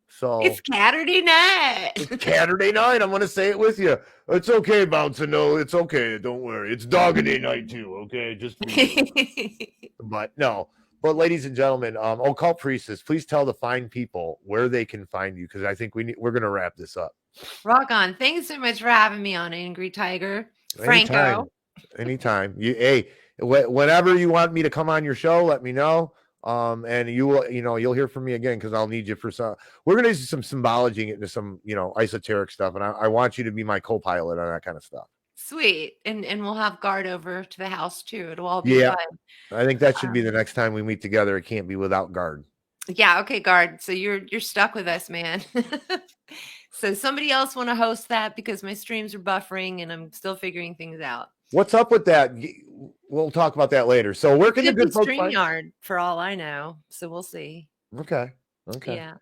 So it's Saturday night. It's Saturday night. I'm going to say it with you. It's okay, Bouncer. No, it's okay. Don't worry. It's Doggy night too. Okay. But ladies and gentlemen, Occult Priestess, please tell the fine people where they can find you. Cause I think we're going to wrap this up. Rock on. Thanks so much for having me on, Angry Tiger. Franco. Anytime. Whenever you want me to come on your show, let me know. And you will, you'll hear from me again because I'll need you for some. We're gonna do some symbology into some, esoteric stuff, and I want you to be my co-pilot on that kind of stuff. Sweet, and we'll have Guard over to the house too. It'll all be fun. I think that should be the next time we meet together. It can't be without Guard. Yeah, okay, Guard. So you're stuck with us, man. So somebody else want to host that because my streams are buffering and I'm still figuring things out. What's up with that? We'll talk about that later. So where can the good folks find StreamYard for all I know? So we'll see. Okay. Yeah.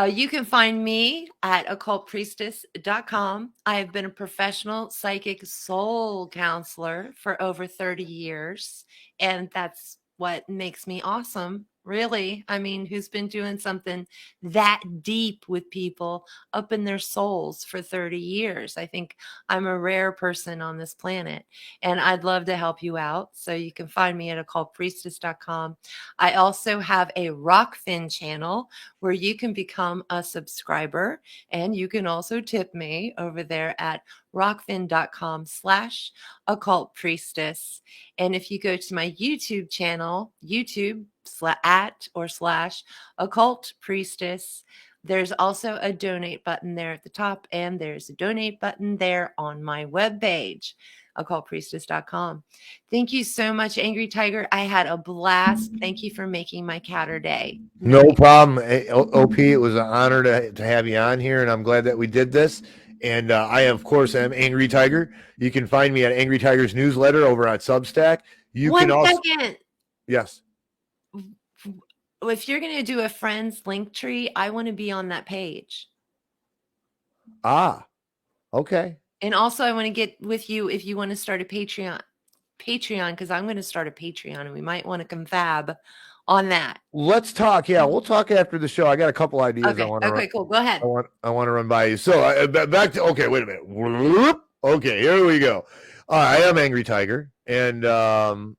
You can find me at occultpriestess.com. I have been a professional psychic soul counselor for over 30 years, and that's what makes me awesome. Really, I mean, who's been doing something that deep with people up in their souls for 30 years? I think I'm a rare person on this planet, and I'd love to help you out. So you can find me at occultpriestess.com. I also have a Rockfin channel where you can become a subscriber, and you can also tip me over there at rockfin.com/occult priestess. And if you go to my YouTube channel, YouTube/occult priestess, there's also a donate button there at the top, and there's a donate button there on my webpage, occultpriestess.com. Thank you so much, Angry Tiger. I had a blast. Thank you for making my Catter Day. No problem, OP. It was an honor to have you on here, and I'm glad that we did this. And I, of course, am Angry Tiger. You can find me at Angry Tiger's newsletter over on Substack. You One can also, second. yes. If you're going to do a friends link tree, I want to be on that page. Ah, okay. And also, I want to get with you if you want to start a Patreon, because I'm going to start a Patreon, and we might want to confab on that. Let's talk. Yeah, we'll talk after the show. I got a couple ideas. Okay. Okay. Cool. Go ahead. I want to run by you. So back to, okay, wait a minute. Whoop. Okay, here we go. I am Angry Tiger, and I'm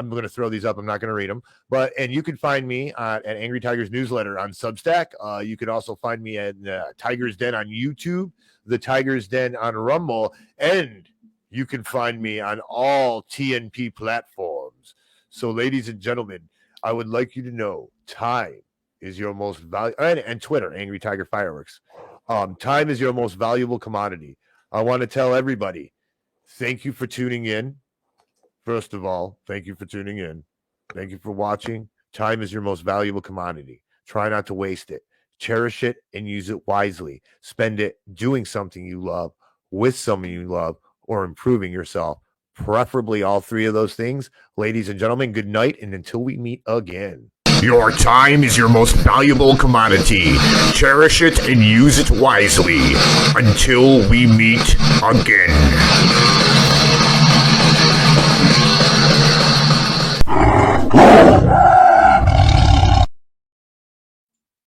going to throw these up. I'm not going to read them, and you can find me at Angry Tiger's newsletter on Substack. You can also find me at Tiger's Den on YouTube, the Tiger's Den on Rumble, and you can find me on all TNP platforms. So, ladies and gentlemen, I would like you to know time is your most valuable, and Twitter, Angry Tiger Fireworks. Time is your most valuable commodity. I want to tell everybody, thank you for tuning in. First of all, thank you for tuning in. Thank you for watching. Time is your most valuable commodity. Try not to waste it. Cherish it and use it wisely. Spend it doing something you love, with someone you love, or improving yourself. Preferably all three of those things. Ladies and gentlemen, good night, and until we meet again. Your time is your most valuable commodity. Cherish it and use it wisely. Until we meet again.